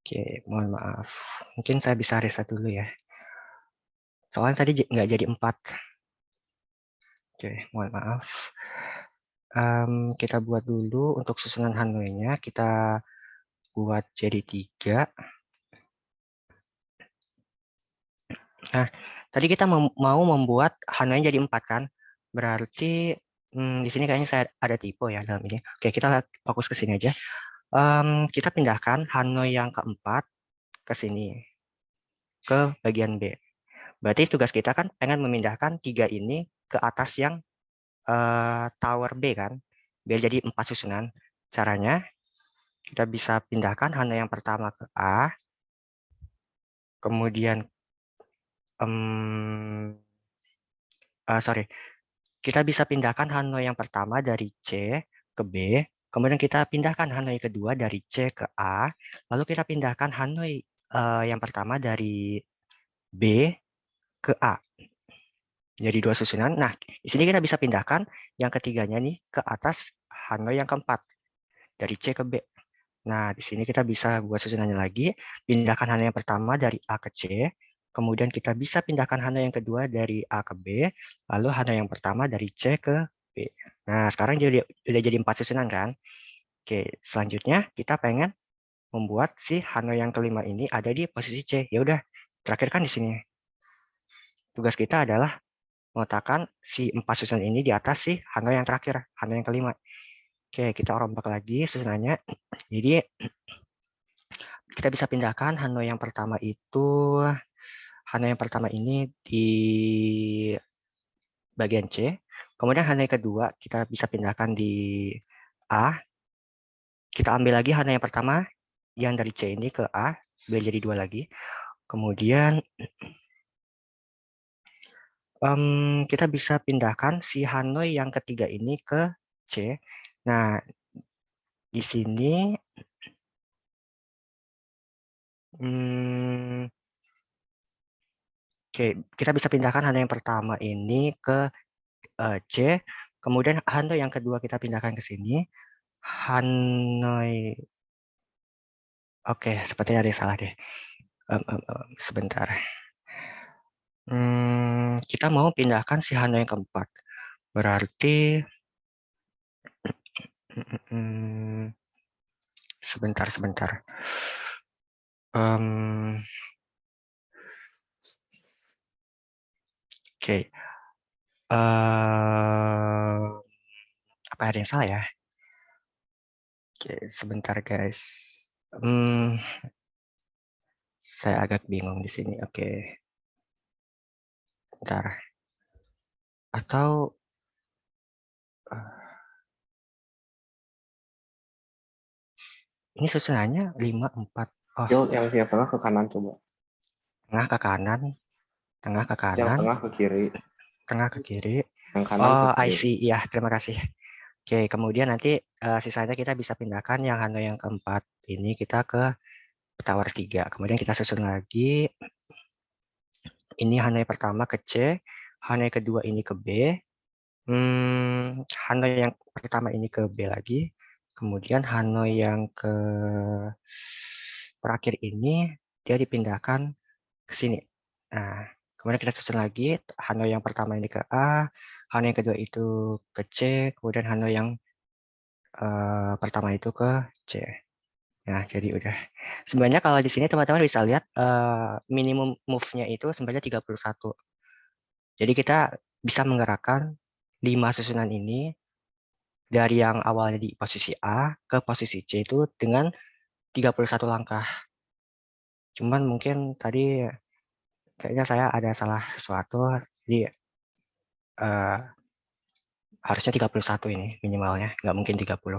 Oke, mohon maaf. Mungkin saya bisa reset dulu ya. Soalnya tadi nggak jadi 4. Oke, mohon maaf. Kita buat dulu untuk susunan Hanoi-nya. Kita buat jadi 3. Nah, tadi kita mau membuat Hanoi jadi 4 kan? Berarti di sini kayaknya saya ada tipe ya dalam ini. Oke, kita fokus ke sini aja. Kita pindahkan Hanoi yang keempat ke sini, ke bagian B. Berarti tugas kita kan pengen memindahkan 3 ini ke atas yang tower B kan, biar jadi 4 susunan. Caranya kita bisa pindahkan Hanoi yang pertama ke A, kemudian kita bisa pindahkan Hanoi yang pertama dari C ke B, kemudian kita pindahkan Hanoi kedua dari C ke A, lalu kita pindahkan Hanoi yang pertama dari B ke A. Jadi 2 susunan. Nah, di sini kita bisa pindahkan yang ketiganya nih ke atas Hanoi yang keempat dari C ke B. Nah, di sini kita bisa buat susunannya lagi, pindahkan Hanoi yang pertama dari A ke C, kemudian kita bisa pindahkan Hanoi yang kedua dari A ke B, lalu Hanoi yang pertama dari C ke B. Nah, sekarang udah jadi 4 susunan kan? Oke, selanjutnya kita pengen membuat si Hanoi yang kelima ini ada di posisi C. Ya udah, terakhir kan di sini. Tugas kita adalah meletakkan si 4 susunan ini di atas si Hanoi yang terakhir, Hanoi yang kelima. Oke, kita rombak lagi susunannya. Jadi kita bisa pindahkan Hanoi yang pertama ini di bagian C. Kemudian Hanoi kedua kita bisa pindahkan di A. Kita ambil lagi Hanoi yang pertama yang dari C ini ke A, biar jadi 2 lagi. Kemudian kita bisa pindahkan si Hanoi yang ketiga ini ke C. Nah, di sini oke, kita bisa pindahkan Hanoi yang pertama ini ke C, kemudian Hanoi yang kedua kita pindahkan ke sini. Hanoi, oke, sepertinya ada yang salah deh. Sebentar. Kita mau pindahkan si Hanoi yang keempat. Berarti sebentar. Oke. Apa ada yang salah ya? Oke, sebentar guys. Saya agak bingung di sini. Oke. Bentar. Atau ini susunannya 5, 4. Oh, yang tengah ke kanan coba. tengah ke kanan. Yang tengah ke kiri. Tengah ke kiri. Yang kanan ke Oh, I kiri. see. Ya, terima kasih. Oke, kemudian nanti sisanya kita bisa pindahkan yang Hanoi yang keempat ini kita ke tower 3. Kemudian kita susun lagi. Ini Hanoi pertama ke C, Hanoi kedua ini ke B, Hanoi yang pertama ini ke B lagi, kemudian Hanoi yang ke terakhir ini dia dipindahkan ke sini. Nah, kemudian kita susun lagi Hanoi yang pertama ini ke A, Hanoi yang kedua itu ke C, kemudian Hanoi yang pertama itu ke C. Nah, jadi udah. Sebenarnya kalau di sini teman-teman bisa lihat minimum move-nya itu sebenarnya 31. Jadi kita bisa menggerakkan 5 susunan ini dari yang awalnya di posisi A ke posisi C itu dengan 31 langkah. Cuman mungkin tadi kayaknya saya ada salah sesuatu, jadi harusnya 31 ini minimalnya, nggak mungkin 30.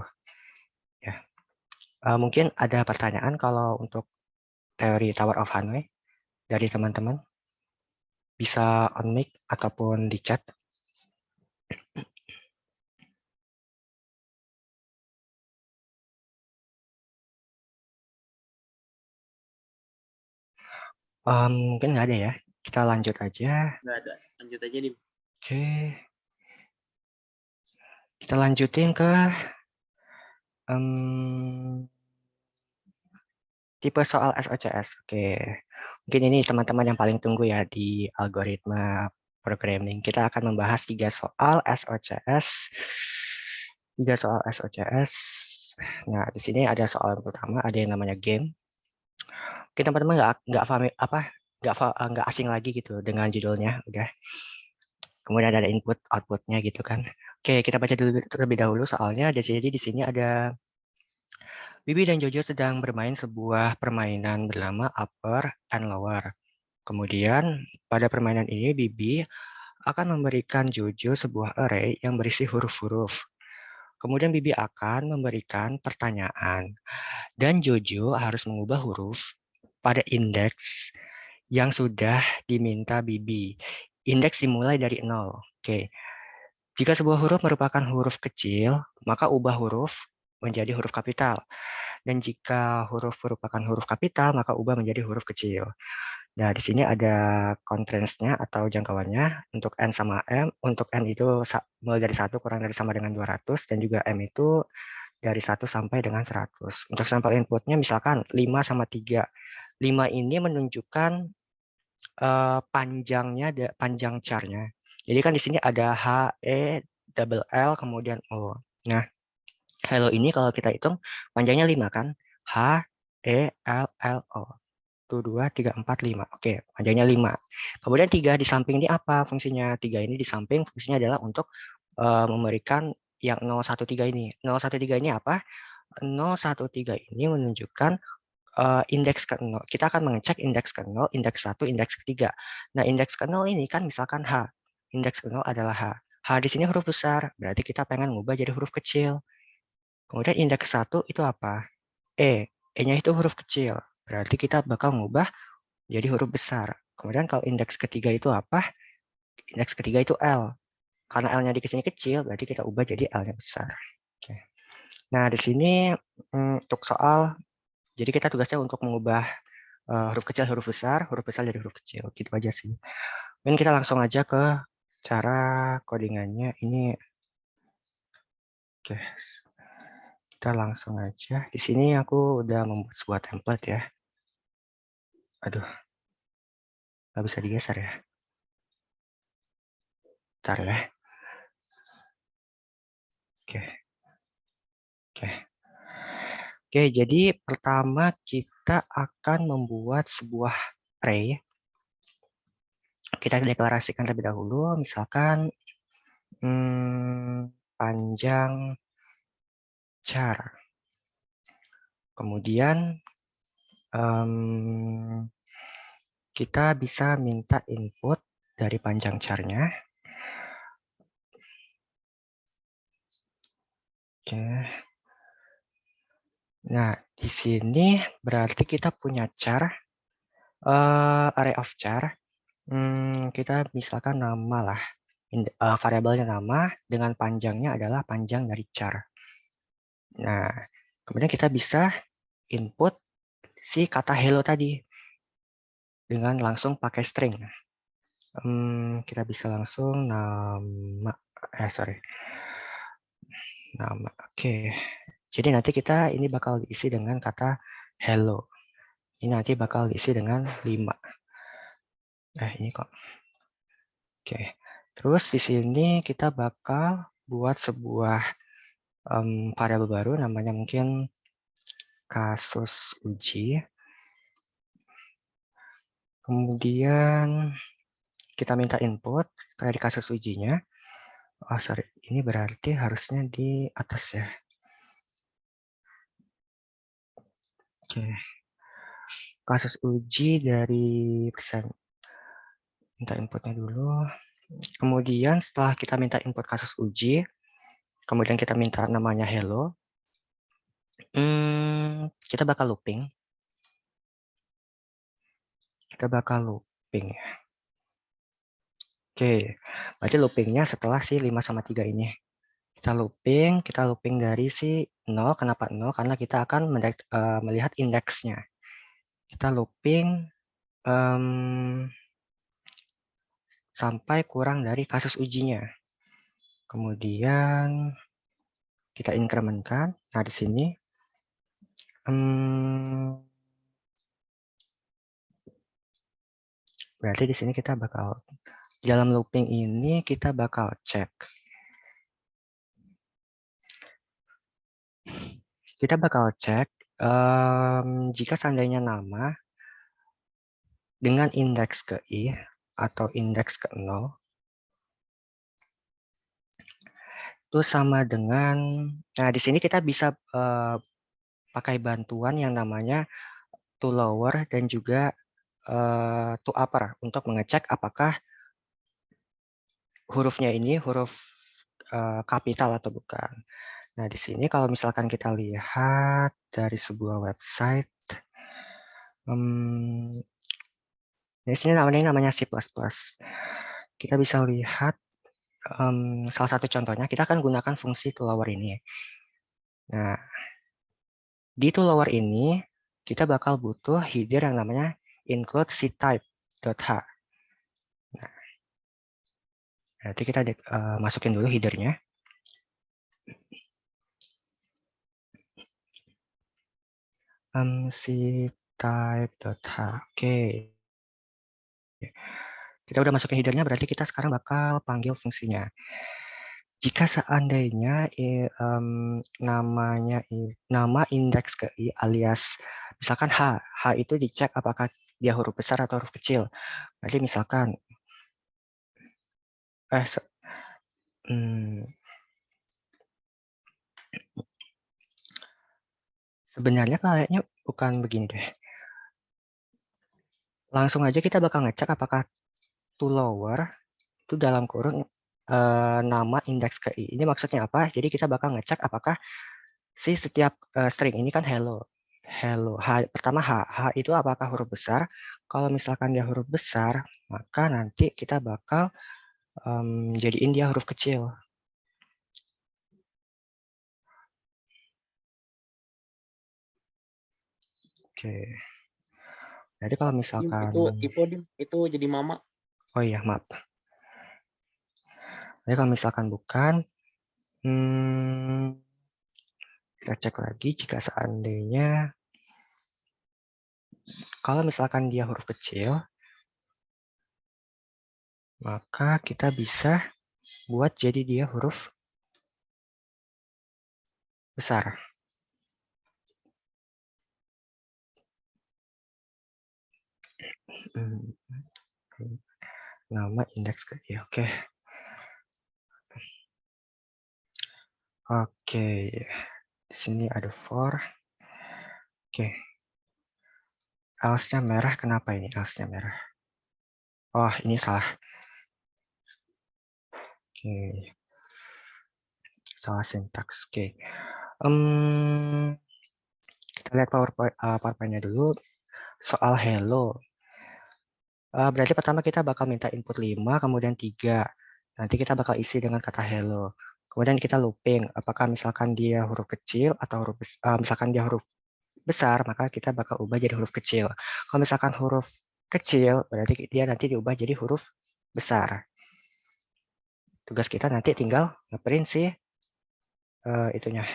Ya. Mungkin ada pertanyaan kalau untuk teori Tower of Hanoi dari teman-teman. Bisa on mic ataupun di chat. Mungkin nggak ada ya. Kita lanjut aja. Nggak ada. Lanjut aja nih. Oke. Kita lanjutin ke Tipe soal SOCS. Oke. Mungkin ini teman-teman yang paling tunggu ya di algoritma programming. Kita akan membahas 3 soal SOCS. 3 soal SOCS. Nah, di sini ada soal yang pertama, ada yang namanya game. Mungkin teman-teman nggak asing lagi gitu dengan judulnya, udah. Kemudian ada input outputnya gitu kan. Oke, kita baca dulu terlebih dahulu soalnya. Jadi di sini ada Bibi dan Jojo sedang bermain sebuah permainan bernama upper and lower. Kemudian pada permainan ini Bibi akan memberikan Jojo sebuah array yang berisi huruf-huruf. Kemudian Bibi akan memberikan pertanyaan dan Jojo harus mengubah huruf pada indeks yang sudah diminta Bibi. Indeks dimulai dari 0. Oke. Jika sebuah huruf merupakan huruf kecil, maka ubah huruf menjadi huruf kapital. Dan jika huruf merupakan huruf kapital, maka ubah menjadi huruf kecil. Nah, di sini ada constraints-nya atau jangkauannya. Untuk N sama M, untuk N itu mulai dari 1 kurang dari sama dengan 200, dan juga M itu dari 1 sampai dengan 100. Untuk sampel inputnya misalkan 5 sama 3. 5 ini menunjukkan panjang char-nya. Jadi kan di sini ada H, E, double L, kemudian O. Nah, hello ini kalau kita hitung panjangnya 5 kan? H, E, L, L, O. 1, 2, 3, 4, 5. Oke, panjangnya 5. Kemudian 3 di samping ini apa fungsinya? 3 ini di samping fungsinya adalah untuk memberikan yang 013 ini. 013 ini apa? 013 ini menunjukkan indeks ke 0. Kita akan mengecek indeks ke 0, indeks 1, indeks ketiga. Nah, indeks ke 0 ini kan misalkan H. Indeks ke 0 adalah H. H di sini huruf besar, berarti kita pengen ngubah jadi huruf kecil. Kemudian indeks 1 itu apa? E. E-nya itu huruf kecil, berarti kita bakal ngubah jadi huruf besar. Kemudian kalau indeks ketiga itu apa? Indeks ketiga itu L. Karena L-nya di sini kecil, berarti kita ubah jadi L-nya besar. Oke. Nah, di sini untuk soal, jadi kita tugasnya untuk mengubah huruf kecil huruf besar jadi huruf kecil. Gitu aja sih. Dan kita langsung aja ke cara codingannya. Ini, oke. Kita langsung aja. Di sini aku udah membuat sebuah template ya. Aduh, nggak bisa digeser ya. Bentar ya. Oke. Oke. Oke, jadi pertama kita akan membuat sebuah array. Kita deklarasikan terlebih dahulu, misalkan panjang char. Kemudian kita bisa minta input dari panjang char-nya. Oke. Nah, di sini berarti kita punya char, array of char. Kita misalkan nama lah, variabelnya nama dengan panjangnya adalah panjang dari char. Nah, kemudian kita bisa input si kata hello tadi dengan langsung pakai string. Kita bisa langsung nama, nama. Oke. Jadi nanti kita ini bakal diisi dengan kata hello. Ini nanti bakal diisi dengan 5. Ini kok. Oke. Terus di sini kita bakal buat sebuah variabel baru namanya mungkin kasus uji. Kemudian kita minta input dari kasus ujinya. Ini berarti harusnya di atas ya. Oke. Kasus uji dari persen. Minta inputnya dulu. Kemudian setelah kita minta input kasus uji, kemudian kita minta namanya hello, kita bakal looping. Ya. Oke, berarti loopingnya setelah si 5 sama 3 ini. Kita looping dari si 0. Kenapa 0? Karena kita akan melihat indeksnya. Kita looping sampai kurang dari kasus ujinya. Kemudian kita incrementkan. Nah, di sini berarti di sini kita bakal dalam looping ini kita bakal cek. Kita bakal cek jika seandainya nama dengan indeks ke i atau indeks ke 0 itu sama dengan, nah di sini kita bisa pakai bantuan yang namanya to lower dan juga to upper untuk mengecek apakah hurufnya ini huruf kapital atau bukan. Nah, di sini kalau misalkan kita lihat dari sebuah website, di sini namanya C++. Kita bisa lihat salah satu contohnya, kita akan gunakan fungsi to lower ini. Nah, di to lower ini, kita bakal butuh header yang namanya include ctype.h. Nah, nanti kita masukin dulu headernya. Ctype.h. Oke. Kita udah masukin headernya, berarti kita sekarang bakal panggil fungsinya. Jika seandainya nama indeks ke i alias misalkan h itu dicek apakah dia huruf besar atau huruf kecil. Berarti misalkan sebenarnya kayaknya bukan begini deh. Langsung aja kita bakal ngecek apakah to lower itu dalam kurung nama indeks ke i. Ini maksudnya apa? Jadi kita bakal ngecek apakah si setiap string ini kan hello. Pertama H itu apakah huruf besar? Kalau misalkan dia huruf besar, maka nanti kita bakal jadiin dia huruf kecil. Oke. Jadi kalau misalkan itu jadi mama. Oh iya, maaf. Jadi kalau misalkan bukan, kita cek lagi jika seandainya kalau misalkan dia huruf kecil, maka kita bisa buat jadi dia huruf besar. Nama indeks ke i. Oke. Oke. Di sini ada for. Oke. Else-nya merah. Kenapa ini else-nya merah? Oh, ini salah. Oke. Salah sintaks. Oke. Kita lihat PowerPoint-nya dulu. Soal hello. Berarti pertama kita bakal minta input 5, kemudian 3. Nanti kita bakal isi dengan kata hello. Kemudian kita looping. Apakah misalkan dia huruf kecil atau huruf misalkan dia huruf besar, maka kita bakal ubah jadi huruf kecil. Kalau misalkan huruf kecil, berarti dia nanti diubah jadi huruf besar. Tugas kita nanti tinggal ngeprint sih itunya.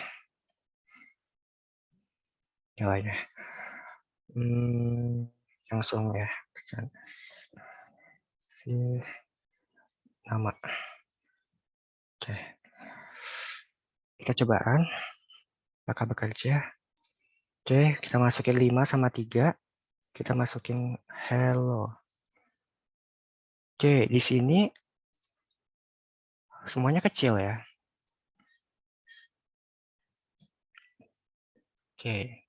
Nilainya. Langsung ya. Si nama. Oke. Kita cobaan. Apakah bekerja? Oke, kita masukin 5 sama 3. Kita masukin hello. Oke, di sini semuanya kecil ya. Oke.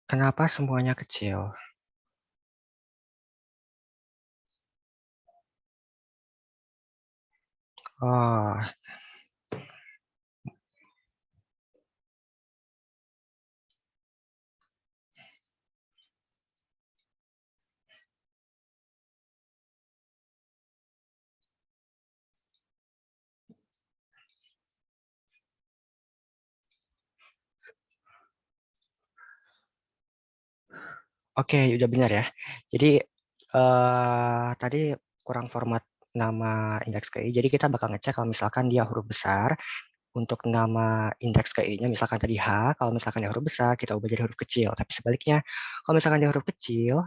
Kenapa semuanya kecil? Oh. Oke, udah benar ya. Jadi tadi kurang format nama indeks KI. Jadi kita bakal ngecek kalau misalkan dia huruf besar, untuk nama indeks ke i-nya, misalkan tadi H, kalau misalkan dia huruf besar, kita ubah jadi huruf kecil. Tapi sebaliknya, kalau misalkan dia huruf kecil,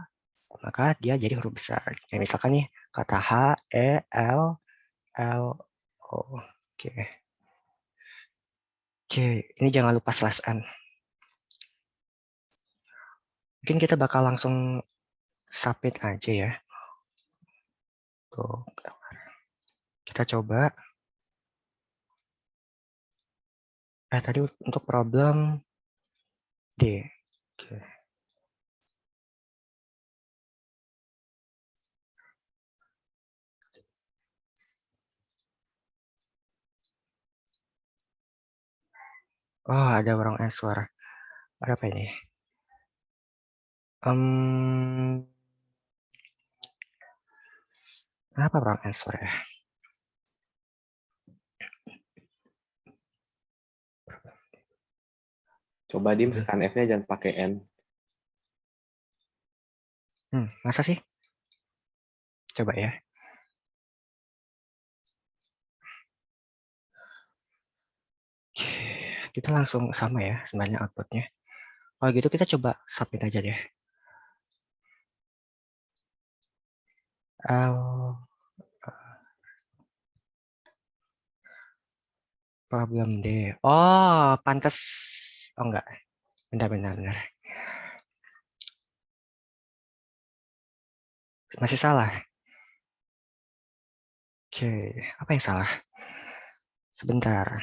maka dia jadi huruf besar. Kayak misalkan nih, kata H, E, L, L, O. Oke. Oke, ini jangan lupa slash n. Mungkin kita bakal langsung submit aja ya. Tuh. Kita coba. Tadi untuk problem D. Oke. Oh, ada wrong answer. Ada apa ini? Kenapa wrong answer ya? Coba Dim, scan F-nya jangan pakai N. Masa sih? Coba ya. Kita langsung sama ya sebenarnya outputnya. Kalau gitu kita coba submit aja deh. Problem D. Oh, pantas. Oh enggak. Benar. Masih salah. Oke, apa yang salah? Sebentar.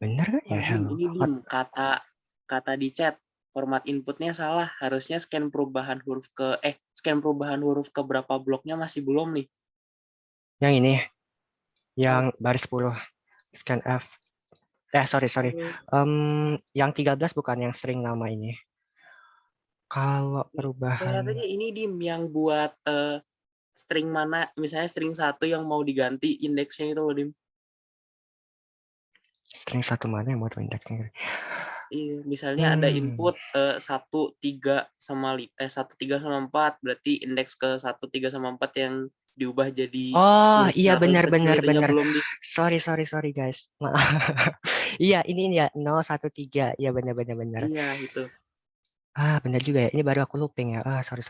Benar kan ya? Hello. Ini Dim, kata di chat format inputnya salah. Harusnya scan perubahan huruf ke berapa bloknya masih belum nih. Yang ini. Yang baris 10. Scan F. Sorry. Yang 13 bukan yang string nama ini. Kalau perubahan. Kelihatannya ini Dim yang buat string mana, misalnya string 1 yang mau diganti indeksnya itu loh Dim. String 1 mana yang mau indeksnya? Iya, misalnya ada input 1, 3 sama 4, berarti indeks ke 1, 3 sama 4 yang diubah jadi Oh, huruf iya huruf kecil benar. itunya belum di. Sorry guys. Iya, ini ya 013. Iya benar. Iya, itu. Benar juga ya. Ini baru aku looping ya. Sorry.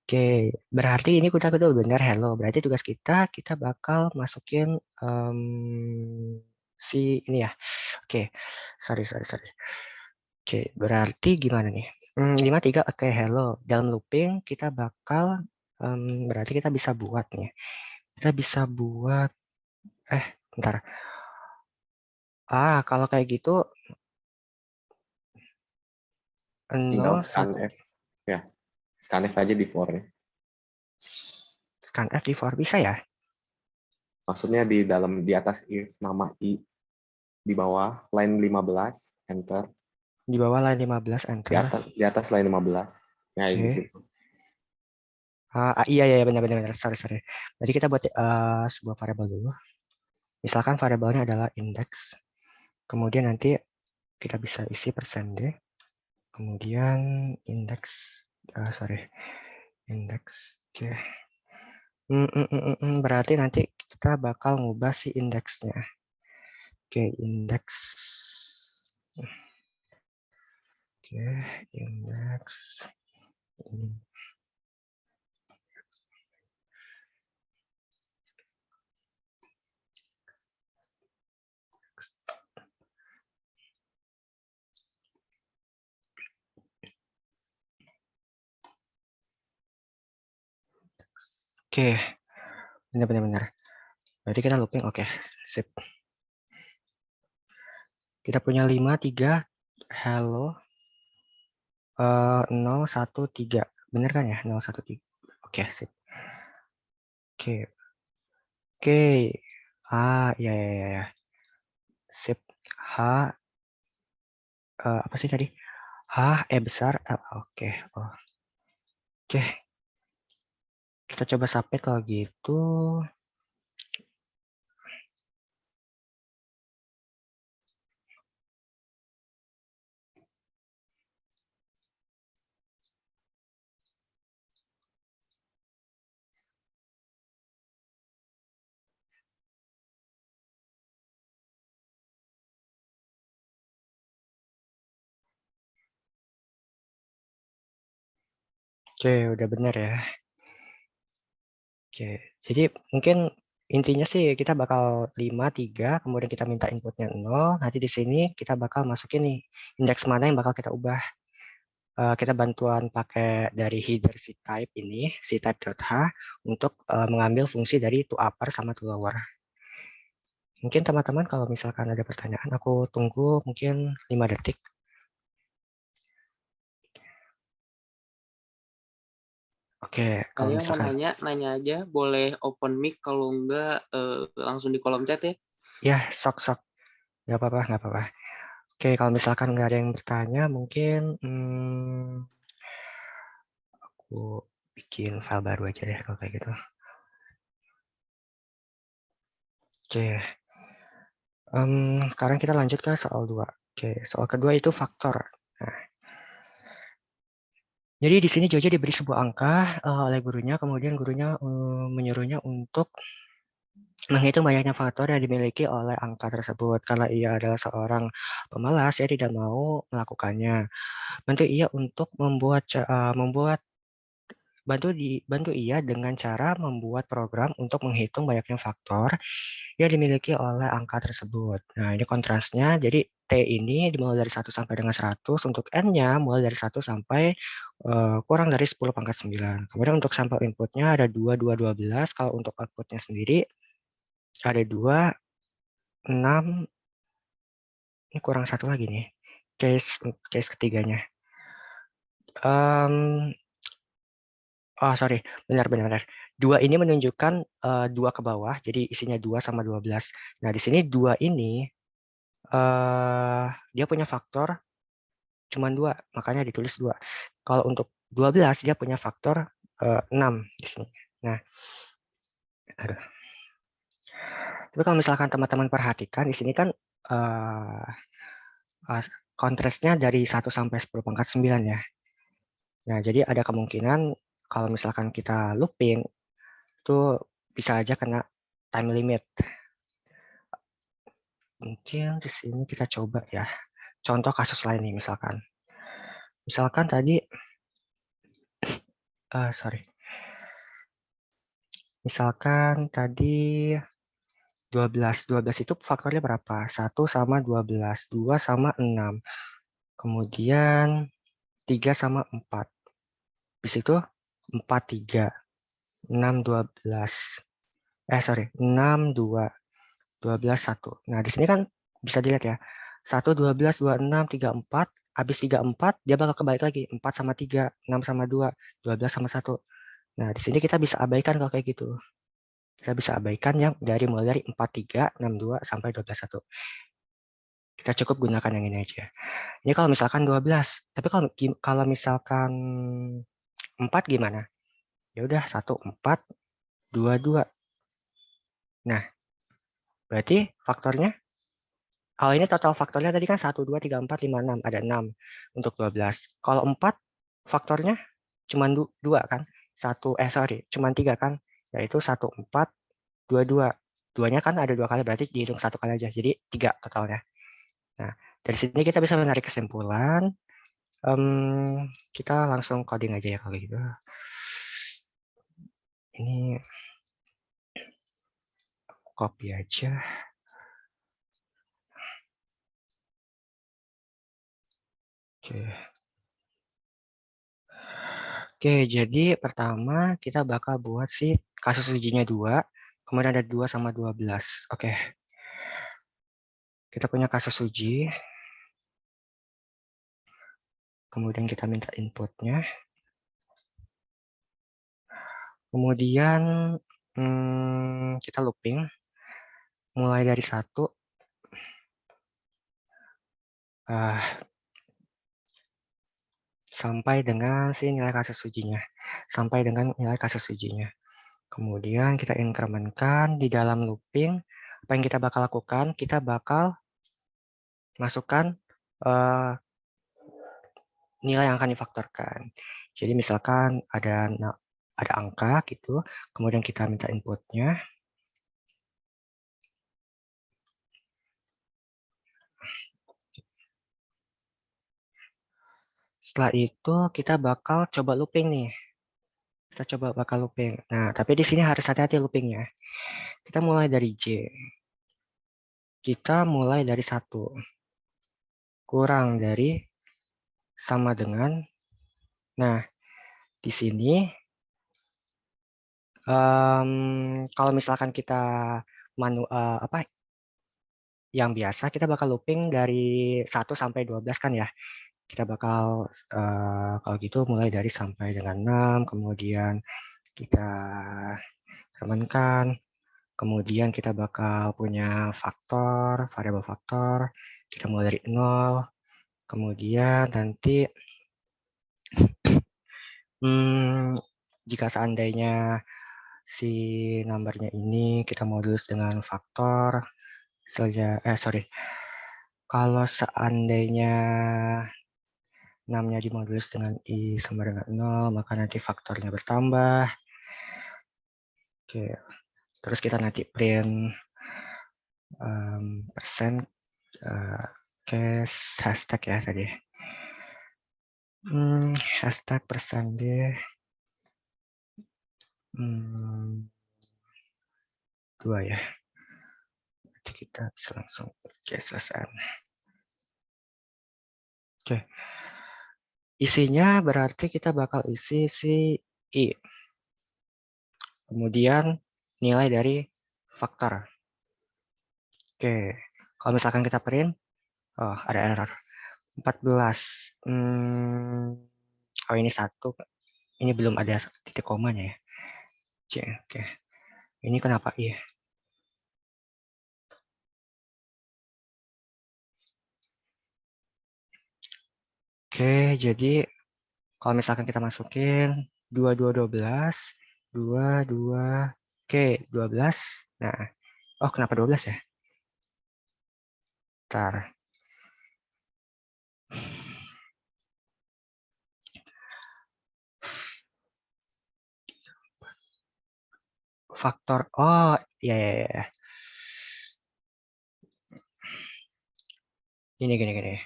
Oke, berarti ini udah benar hello. Berarti tugas kita bakal masukin si ini ya. Oke, sorry. Oke, berarti gimana nih? 53 oke hello. Dalam looping kita bakal berarti kita bisa buat nih. Kita bisa buat bentar. Kalau kayak gitu Tinggal 0 scan 1 F. Ya, scan F aja di for-nya. scan F di for bisa ya? Maksudnya di atas if nama I, di bawah line 15, enter. Di bawah line 15 enter. Di atas line 15. Nah, di Oke. situ. Iya benar. Sorry. Jadi kita buat sebuah variabel dulu. Misalkan variabelnya adalah index. Kemudian nanti kita bisa isi %D. Kemudian index. Index. Oke. Berarti nanti kita bakal ngubah si indeksnya. Oke, indeks. Oke, indeks. Oke, benar. Berarti kita looping, oke, sip. Kita punya 5, 3, hello, 0, 1, 3. Benar kan ya? 0, 1, 3. Oke, sip. Oke. Iya. Sip. H, apa sih tadi? H, E besar, L. Oke. Oke. Kita coba submit kalau gitu. Oke, udah benar ya. Oke, jadi mungkin intinya sih kita bakal 5, 3, kemudian kita minta inputnya 0. Nanti di sini kita bakal masukin nih indeks mana yang bakal kita ubah. Kita bantuan pakai dari header si type ini, si type.h, untuk mengambil fungsi dari to upper sama to lower. Mungkin teman-teman kalau misalkan ada pertanyaan, aku tunggu mungkin 5 detik. Oke, kalau Saya mau misalkan nanya aja, boleh open mic, kalau enggak langsung di kolom chat ya. ya sok-sok, nggak apa-apa, nggak apa-apa. Oke, kalau misalkan nggak ada yang bertanya, mungkin aku bikin file baru aja deh kalau kayak gitu. Oke, sekarang kita lanjut ke soal 2. Oke, soal kedua itu faktor. Nah, jadi di sini Jojo diberi sebuah angka oleh gurunya, kemudian gurunya menyuruhnya untuk menghitung banyaknya faktor yang dimiliki oleh angka tersebut. Karena ia adalah seorang pemalas, ia tidak mau melakukannya. Bantu ia untuk bantu ia dengan cara membuat program untuk menghitung banyaknya faktor yang dimiliki oleh angka tersebut. Nah, ini kontrasnya. Jadi T ini dimulai dari 1 sampai dengan 100, untuk N-nya mulai dari 1 sampai kurang dari 10 pangkat 9. Kemudian untuk sampel inputnya ada 2, 2, 12. Kalau untuk outputnya sendiri ada 2, 6, ini kurang satu lagi nih, case ketiganya. Sorry, benar. 2 ini menunjukkan 2 ke bawah, jadi isinya 2 sama 12. Nah, di sini 2 ini dia punya faktor cuma 2, makanya ditulis 2. Kalau untuk 12 dia punya faktor 6 di sini. Nah, aduh. Tapi kalau misalkan teman-teman perhatikan di sini kan kontrasnya dari 1 sampai 10 pangkat 9 ya. Nah, jadi ada kemungkinan kalau misalkan kita looping itu bisa aja kena time limit. Mungkin di sini kita coba ya. Contoh kasus lain nih misalkan. Misalkan tadi Misalkan tadi 12 itu faktornya berapa? 1 sama 12, 2 sama 6. Kemudian 3 sama 4. Di situ 4, 3, 6, 12. 6, 2, 12, 1. Nah, di sini kan bisa dilihat ya. 1, 12, 2, 6, 3, 4. Habis 3, 4, dia bakal kebalik lagi. 4 sama 3, 6 sama 2, 12 sama 1. Nah, di sini kita bisa abaikan kalau kayak gitu. Kita bisa abaikan yang mulai dari 4, 3, 6, 2, sampai 12, 1. Kita cukup gunakan yang ini aja. Ini kalau misalkan 12. Tapi kalau misalkan 4 gimana? Ya udah 1, 4, 2, 2. Nah, berarti faktornya, kalau ini total faktornya tadi kan 1, 2, 3, 4, 5, 6. Ada 6 untuk 12. Kalau 4 faktornya cuma 2 kan? Cuma 3 kan? Yaitu 1, 4, 2, 2. Duanya kan ada 2 kali, berarti dihitung 1 kali aja. Jadi 3 totalnya. Nah, dari sini kita bisa menarik kesimpulan. Kita langsung coding aja ya kalau gitu. Ini copy aja. Oke, jadi pertama kita bakal buat si kasus ujinya 2, kemudian ada 2 sama 12. Oke. Kita punya kasus uji. Kemudian kita minta inputnya. Kemudian kita looping. Mulai dari 1. Sampai dengan si nilai kasus ujinya. Kemudian kita incrementkan di dalam looping. Apa yang kita bakal lakukan? Kita bakal masukkan nilai yang akan difaktorkan. Jadi misalkan ada angka gitu, kemudian kita minta inputnya. Setelah itu kita bakal coba looping nih. Kita coba bakal looping. Nah, tapi di sini harus hati-hati loopingnya. Kita mulai dari J. Kita mulai dari 1. Kurang dari sama dengan. Nah, di sini kalau misalkan kita yang biasa kita bakal looping dari 1 sampai 12 kan ya. Kita bakal kalau gitu mulai dari sampai dengan 6, kemudian kita amankan, kemudian kita bakal punya faktor, variabel faktor, kita mulai dari 0, kemudian nanti jika seandainya si numbernya ini kita modulus dengan faktor saja, kalau seandainya 6-nya dimodulus dengan I sama dengan 0, maka nanti faktornya bertambah. Oke, terus kita nanti print persen case hashtag ya tadi. Hashtag persen D. 2 ya. Nanti kita langsung case SN. Oke. Isinya berarti kita bakal isi si I. Kemudian nilai dari faktor. Oke. Kalau misalkan kita print, ada error. 14. Oh, ini 1. Ini belum ada titik komanya ya. Oke. Ini kenapa I? Oke, jadi kalau misalkan kita masukin 2212, 22, oke, 12. Nah, kenapa 12 ya? Bentar. Faktor, ya. Gini.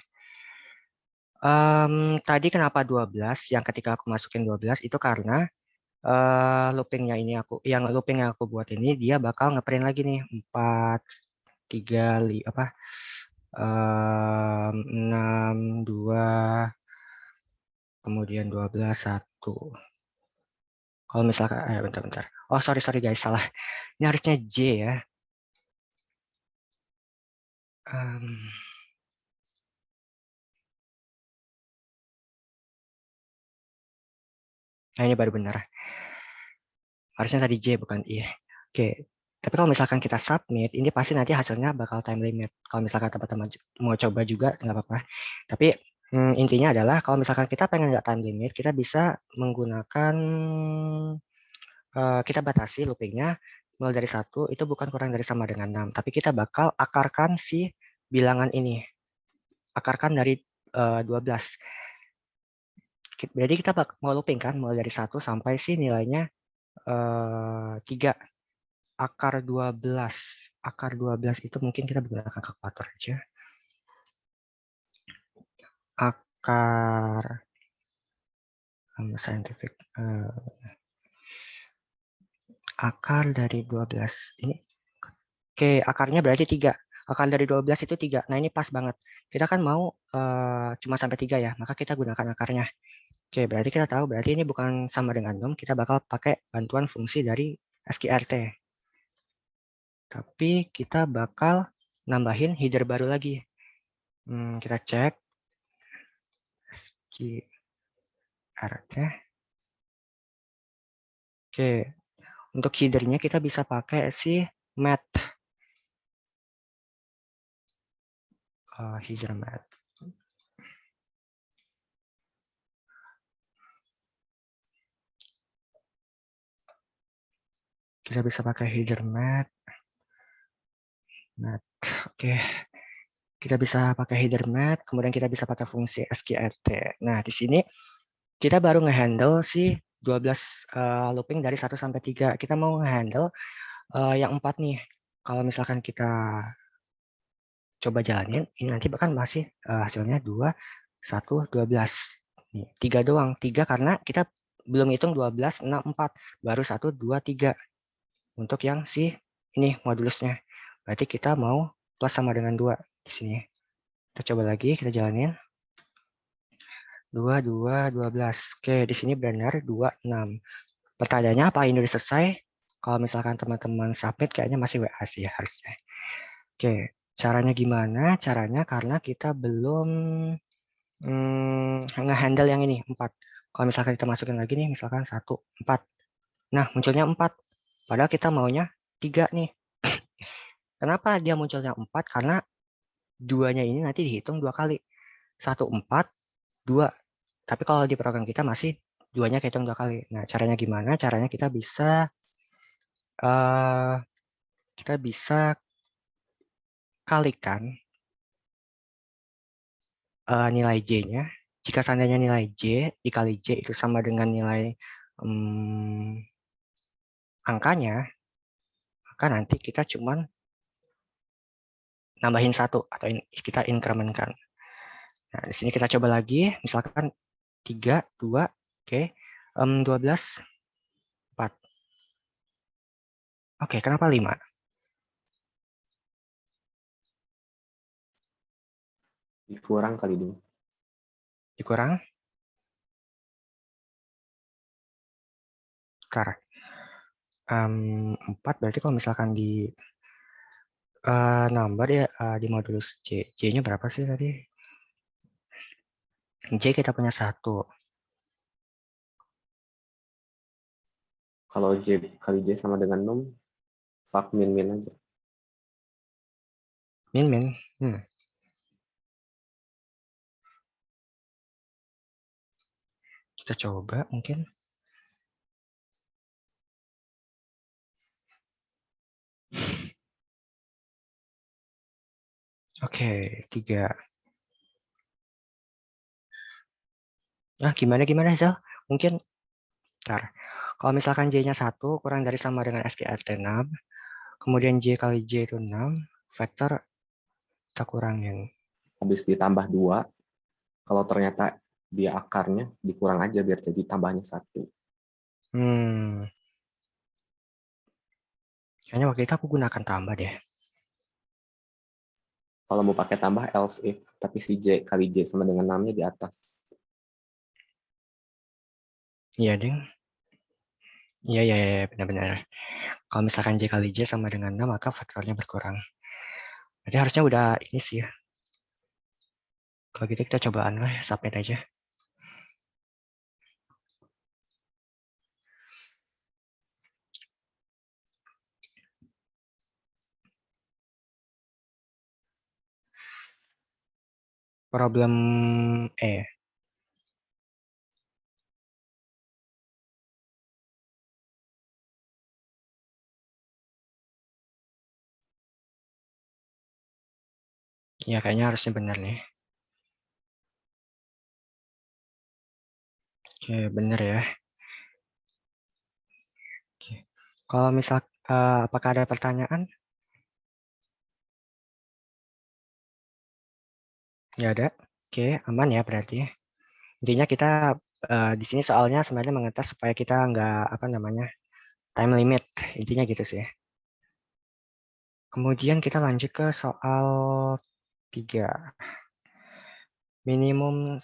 Tadi kenapa 12? Yang ketika aku masukin 12 itu karena looping yang aku buat ini dia bakal ngeprint lagi nih 4, 3, 6, 2, kemudian 12, 1. Kalau misalkan, bentar. Oh, sorry guys, salah. Ini harusnya J ya. Nah, ini baru benar. Harusnya tadi J bukan I. Oke. Tapi kalau misalkan kita submit, ini pasti nanti hasilnya bakal time limit. Kalau misalkan teman-teman mau coba juga, nggak apa-apa. Tapi intinya adalah kalau misalkan kita pengen nggak time limit, kita bisa menggunakan, kita batasi loopingnya mulai dari 1, itu bukan kurang dari sama dengan 6. Tapi kita bakal akarkan si bilangan ini. Akarkan dari 12. Jadi kita mau looping kan, mulai dari 1 sampai si nilainya 3. Akar 12. Akar 12 itu mungkin kita menggunakan kalkulator aja. Akar scientific. Akar dari 12 ini. Oke, akarnya berarti 3. Akar dari 12 itu 3. Nah, ini pas banget. Kita kan mau cuma sampai 3 ya, maka kita gunakan akarnya. Oke, berarti kita tahu berarti ini bukan sama dengan nom, kita bakal pakai bantuan fungsi dari SQRT. Tapi kita bakal nambahin header baru lagi. Kita cek SQRT. Oke, untuk headernya kita bisa pakai si math. Header math. Kita bisa pakai header math. Oke. Kita bisa pakai header math, kemudian kita bisa pakai fungsi SQRT. Nah, di sini kita baru ngehandle si 12 looping dari 1 sampai 3. Kita mau ngehandle yang 4 nih. Kalau misalkan kita coba jalanin, ini nanti bahkan masih hasilnya 2, 1, 12. Nih, 3 doang. 3 karena kita belum hitung 12, 6, 4. Baru 1, 2, 3. Untuk yang ini modulusnya. Berarti kita mau plus sama dengan 2 di sini. Kita coba lagi, kita jalanin. 2, 2, 12. Oke, di sini benar 2, 6. Pertanyaannya apa ini udah selesai? Kalau misalkan teman-teman submit kayaknya masih WA sih ya harusnya. Oke, caranya gimana? Caranya karena kita belum nge-handle yang ini 4. Kalau misalkan kita masukin lagi nih, misalkan 1, 4. Nah, munculnya 4. Padahal kita maunya 3 nih. Kenapa dia munculnya 4? Karena 2-nya ini nanti dihitung 2 kali. 1, 4, 2. Tapi kalau di program kita masih 2-nya kehitung 2 kali. Nah, caranya gimana? Caranya kita bisa kalikan nilai J-nya. Jika seandainya nilai J dikali J itu sama dengan nilai angkanya, maka nanti kita cuman nambahin 1 atau kita incrementkan. Nah, di sini kita coba lagi, misalkan 3, 2, oke, 12, 4. Oke, kenapa 5? Dikurang kali dulu. Dikurang? Karena 4 berarti kalau misalkan di number ya di modulus J. J-nya berapa sih tadi? J kita punya 1. Kalau J kali J sama dengan 6, fuck min aja. Min. Kita coba mungkin. Oke, 3. Nah, gimana Zal? Mungkin ntar. Kalau misalkan J-nya 1 kurang dari sama dengan SKRT 6, kemudian J kali J itu 6, vektor kita kurangin. Habis ditambah 2, kalau ternyata dia akarnya dikurang aja biar jadi tambahnya 1. Kayaknya waktu itu aku gunakan tambah deh. Kalau mau pakai tambah else if, tapi si J kali J sama dengan 6-nya di atas. Iya, Ding. Iya, benar-benar. Kalau misalkan J kali J sama dengan 6, maka faktornya berkurang. Jadi harusnya udah ini sih ya. Kalau gitu kita cobaan lah, submit aja. Problem E. Ya, kayaknya harusnya benar nih. Oke, benar ya. Oke. Kalau misal, apakah ada pertanyaan? Nggak ada. Oke, aman ya berarti. Intinya kita di sini soalnya sebenarnya mengetes supaya kita nggak time limit. Intinya gitu sih. Kemudian kita lanjut ke soal 3. Minimum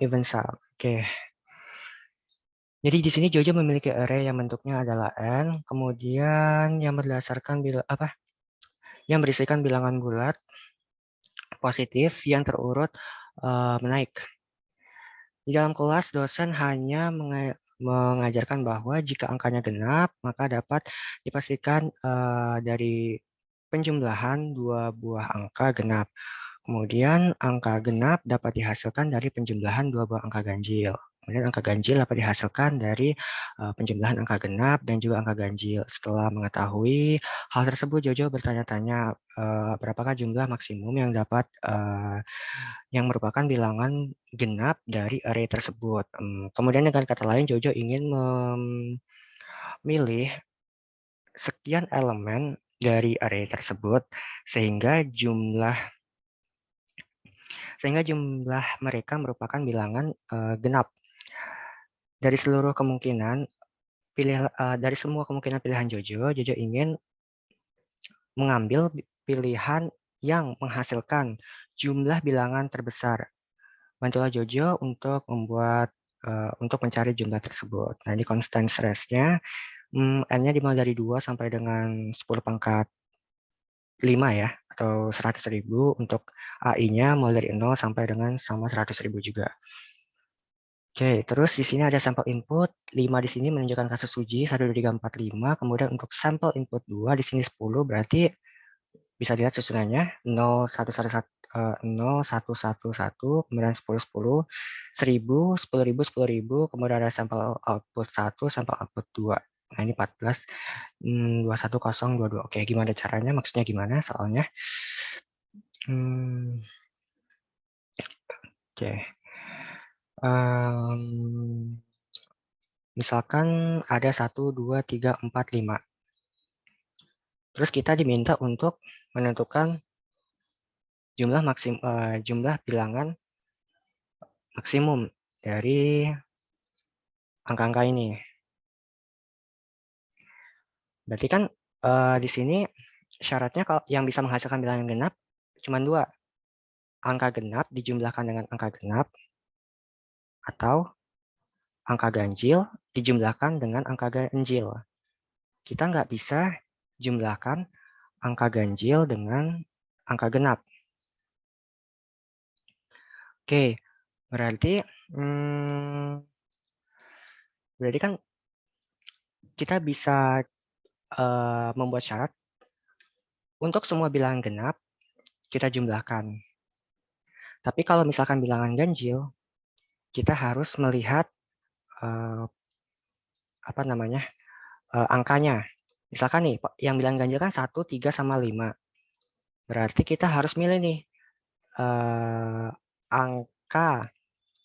event sum. Oke. Jadi di sini Jojo memiliki array yang bentuknya adalah n, kemudian yang berdasarkan yang berisikan bilangan bulat positif yang terurut menaik. Di dalam kelas dosen hanya mengajarkan bahwa jika angkanya genap maka dapat dipastikan dari penjumlahan 2 buah angka genap. Kemudian angka genap dapat dihasilkan dari penjumlahan 2 buah angka ganjil. Kemudian angka ganjil dapat dihasilkan dari penjumlahan angka genap dan juga angka ganjil. Setelah mengetahui hal tersebut, Jojo bertanya-tanya berapakah jumlah maksimum yang dapat yang merupakan bilangan genap dari array tersebut. Kemudian dengan kata lain, Jojo ingin memilih sekian elemen dari array tersebut sehingga jumlah mereka merupakan bilangan genap. dari seluruh kemungkinan dari semua kemungkinan pilihan Jojo ingin mengambil pilihan yang menghasilkan jumlah bilangan terbesar. Bantulah Jojo untuk untuk mencari jumlah tersebut. Nah, ini constant stress-nya, N-nya dimulai dari 2 sampai dengan 10 pangkat 5 ya, atau 100.000. Untuk AI-nya mulai dari 0 sampai dengan sama 100.000 juga. Oke, terus di sini ada sampel input, 5 di sini menunjukkan kasus uji, 1, 2, 3, 4, 5. Kemudian untuk sampel input 2, di sini 10, berarti bisa dilihat susunannya 0, 1, 1, 0, 1, 1, 1, kemudian 10, 10, 1000, 10.000, 10.000, kemudian ada sampel output 1, sampel output 2. Nah, ini 14, 21, 0, 22. Oke, gimana caranya? Maksudnya gimana soalnya? Oke. Misalkan ada 1, 2, 3, 4, 5. Terus kita diminta untuk menentukan jumlah bilangan maksimum dari angka-angka ini. Berarti kan di sini syaratnya kalau yang bisa menghasilkan bilangan genap cuma 2. Angka genap dijumlahkan dengan angka genap atau angka ganjil dijumlahkan dengan angka ganjil. Kita nggak bisa jumlahkan angka ganjil dengan angka genap. Oke, berarti kan kita bisa membuat syarat untuk semua bilangan genap kita jumlahkan. Tapi kalau misalkan bilangan ganjil, kita harus melihat angkanya. Misalkan nih, yang bilangan ganjil kan 1, 3, sama 5. Berarti kita harus milih nih angka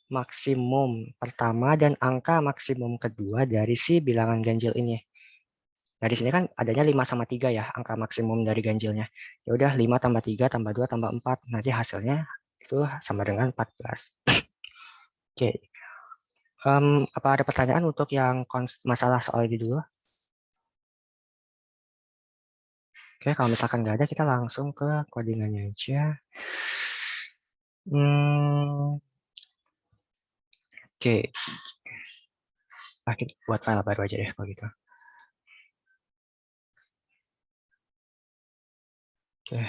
maksimum pertama dan angka maksimum kedua dari si bilangan ganjil ini. Nah, di sini kan adanya 5 sama 3 ya, angka maksimum dari ganjilnya. Ya udah 5 tambah 3 tambah 2 tambah 4. Nanti hasilnya itu sama dengan 14. Oke. Apa ada pertanyaan untuk yang masalah soal ini dulu? Oke, kalau misalkan nggak ada, kita langsung ke codingannya aja. Oke. Kita buat file baru aja deh kalau gitu. Oke.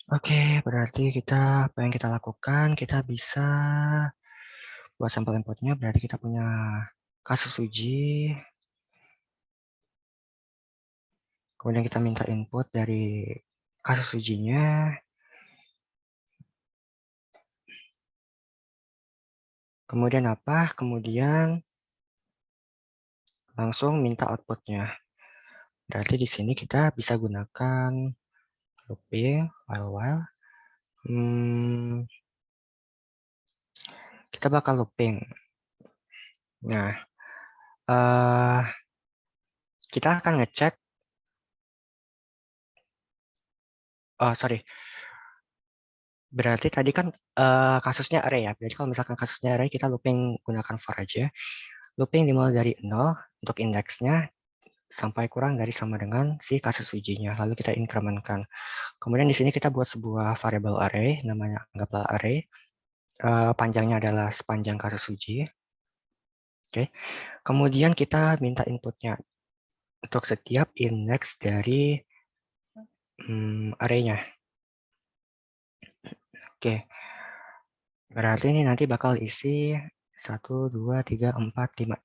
Oke, berarti apa yang kita lakukan, kita bisa buat sampel inputnya, berarti kita punya kasus uji. Kemudian kita minta input dari kasus ujinya. Kemudian apa? Kemudian langsung minta outputnya. Berarti di sini kita bisa gunakan looping, while. Kita bakal looping. Nah, kita akan ngecek. Berarti tadi kan kasusnya array ya. Jadi kalau misalkan kasusnya array, kita looping gunakan for aja. Looping dimulai dari 0 untuk indeksnya sampai kurang dari sama dengan si kasus ujinya. Lalu kita incrementkan. Kemudian di sini kita buat sebuah variable array, namanya anggaplah array. Panjangnya adalah sepanjang kasus uji. Oke. Kemudian kita minta inputnya untuk setiap indeks dari array-nya. Oke. Berarti ini nanti bakal isi 1, 2, 3, 4, 5.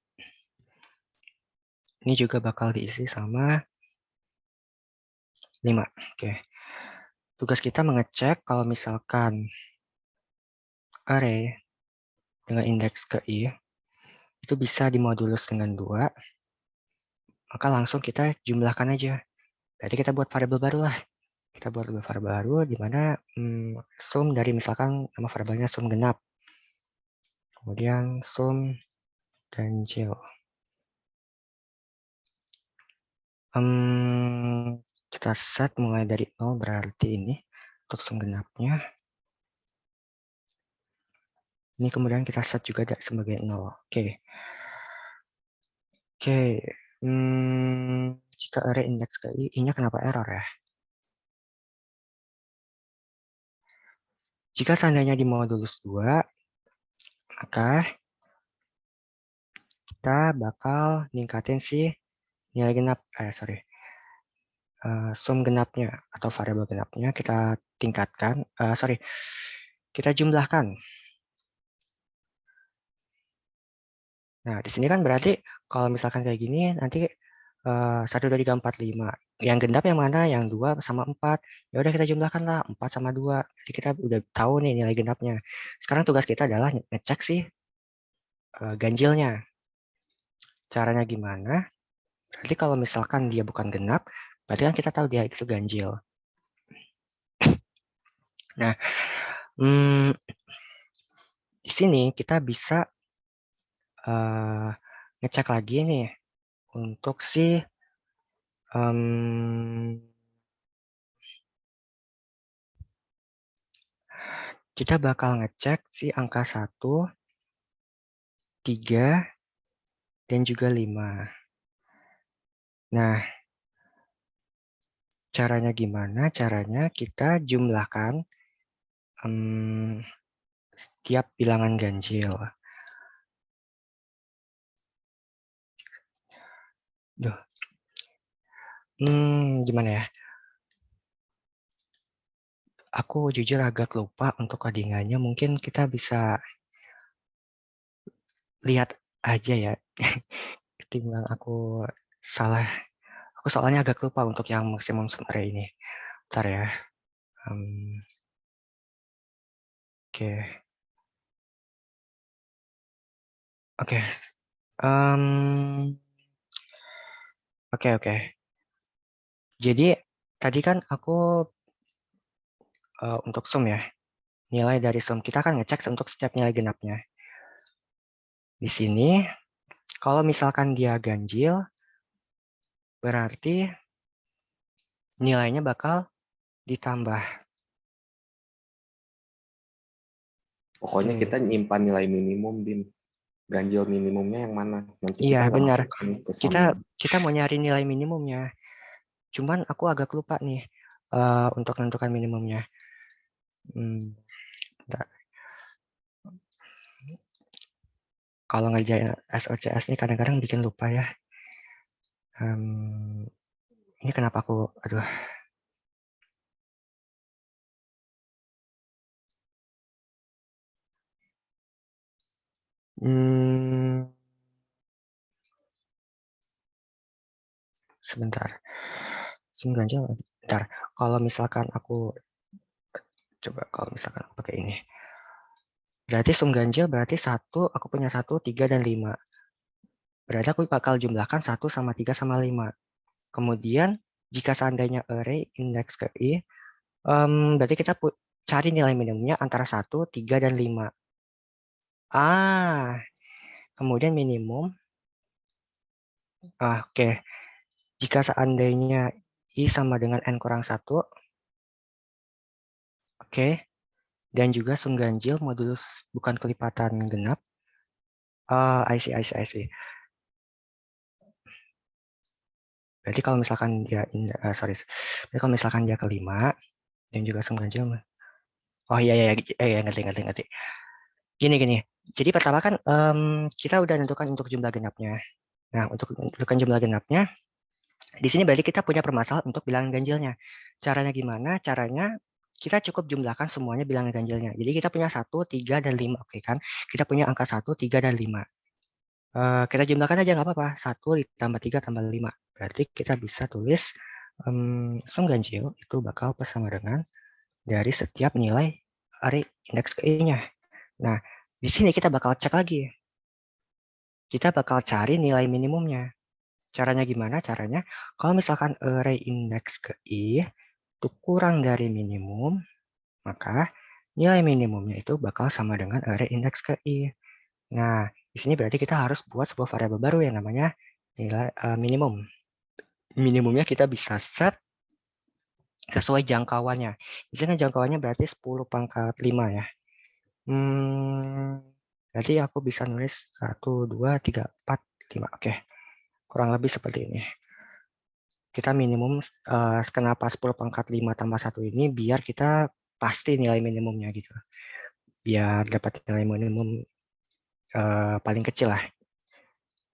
Ini juga bakal diisi sama 5. Oke. Tugas kita mengecek kalau misalkan array dengan indeks ke i itu bisa dimodulus dengan 2, maka langsung kita jumlahkan aja. Jadi kita buat variabel baru lah. Kita buat variabel baru di mana sum dari misalkan nama variabelnya sum genap. Kemudian sum ganjil. Kita set mulai dari 0 berarti ini untuk sum genapnya. Ini kemudian kita set juga sebagai 0. Oke. Oke. Jika array indeks ke I-nya kenapa error ya? Jika seandainya di modulus 2, maka kita bakal ningkatin si nilai genap, sum genapnya atau variabel genapnya kita tingkatkan, kita jumlahkan. Nah, di sini kan berarti kalau misalkan kayak gini, nanti 1, 2, 3, 4, 5. Yang genap yang mana? Yang 2 sama 4. Ya udah kita jumlahkan lah, 4 sama 2. Jadi kita udah tahu nih nilai genapnya. Sekarang tugas kita adalah ngecek sih ganjilnya. Caranya gimana? Berarti kalau misalkan dia bukan genap, berarti kan kita tahu dia itu ganjil. Nah, di sini kita bisa ngecek lagi nih untuk si kita bakal ngecek si angka 1, 3, dan juga 5. Nah, caranya gimana? Caranya kita jumlahkan setiap bilangan ganjil. Duh. Gimana ya? Aku jujur agak lupa untuk codingannya. Mungkin kita bisa lihat aja ya. Ketimbang aku salah. Aku soalnya agak lupa untuk yang maksimum sum array ini. Bentar ya. Oke. Oke. Oke. Jadi tadi kan aku untuk sum ya. Nilai dari sum kita kan ngecek untuk setiap nilai genapnya. Di sini kalau misalkan dia ganjil, berarti nilainya bakal ditambah. Pokoknya kita nyimpan nilai minimum, Dim. Ganjil minimumnya yang mana? Nanti Iya, kita nggak benar. masukkan ke sum. Kita mau nyari nilai minimumnya. Cuman aku agak lupa nih untuk menentukan minimumnya. Bentar. Kalau ngerjain SOCS ini kadang-kadang bikin lupa ya. Ini kenapa aku, aduh. Sebentar. Bentar. Kalau misalkan aku coba pakai ini. Berarti sum ganjil berarti 1, aku punya 1, 3, dan 5. Berarti aku bakal jumlahkan 1 sama 3 sama 5. Kemudian jika seandainya array indeks ke I, berarti kita cari nilai minimumnya antara 1, 3, dan 5. Kemudian minimum. Oke. Jika seandainya I sama dengan N kurang 1. Oke. Dan juga sum ganjil modulus bukan kelipatan genap. I see. Berarti kalau misalkan dia berarti kalau misalkan dia kelima dan juga sum ganjil. Oh iya ngerti. Gini. Jadi pertama kan kita udah tentukan untuk jumlah genapnya. Nah, untuk menentukan jumlah genapnya, di sini berarti kita punya permasalahan untuk bilangan ganjilnya. Caranya gimana? Caranya kita cukup jumlahkan semuanya bilangan ganjilnya. Jadi kita punya 1, 3, dan 5. Oke kan? Kita punya angka 1, 3, dan 5. Kita jumlahkan aja nggak apa-apa. 1 ditambah 3 tambah 5. Berarti kita bisa tulis sum ganjil itu bakal bersama dengan dari setiap nilai array indeks ke I-nya. Nah, di sini kita bakal cek lagi. Kita bakal cari nilai minimumnya. Caranya gimana? Caranya, kalau misalkan array indeks ke I itu kurang dari minimum, maka nilai minimumnya itu bakal sama dengan array indeks ke I. Nah, di sini berarti kita harus buat sebuah variabel baru yang namanya nilai minimum. minimumnya kita bisa set sesuai jangkauannya. Misalnya jangkauannya berarti 10 pangkat 5 ya. Berarti aku bisa nulis 1, 2, 3, 4, 5. Oke, kurang lebih seperti ini. Kita minimum kenapa 10 pangkat 5 tambah 1 ini biar kita pasti nilai minimumnya gitu. Biar dapat nilai minimum paling kecil lah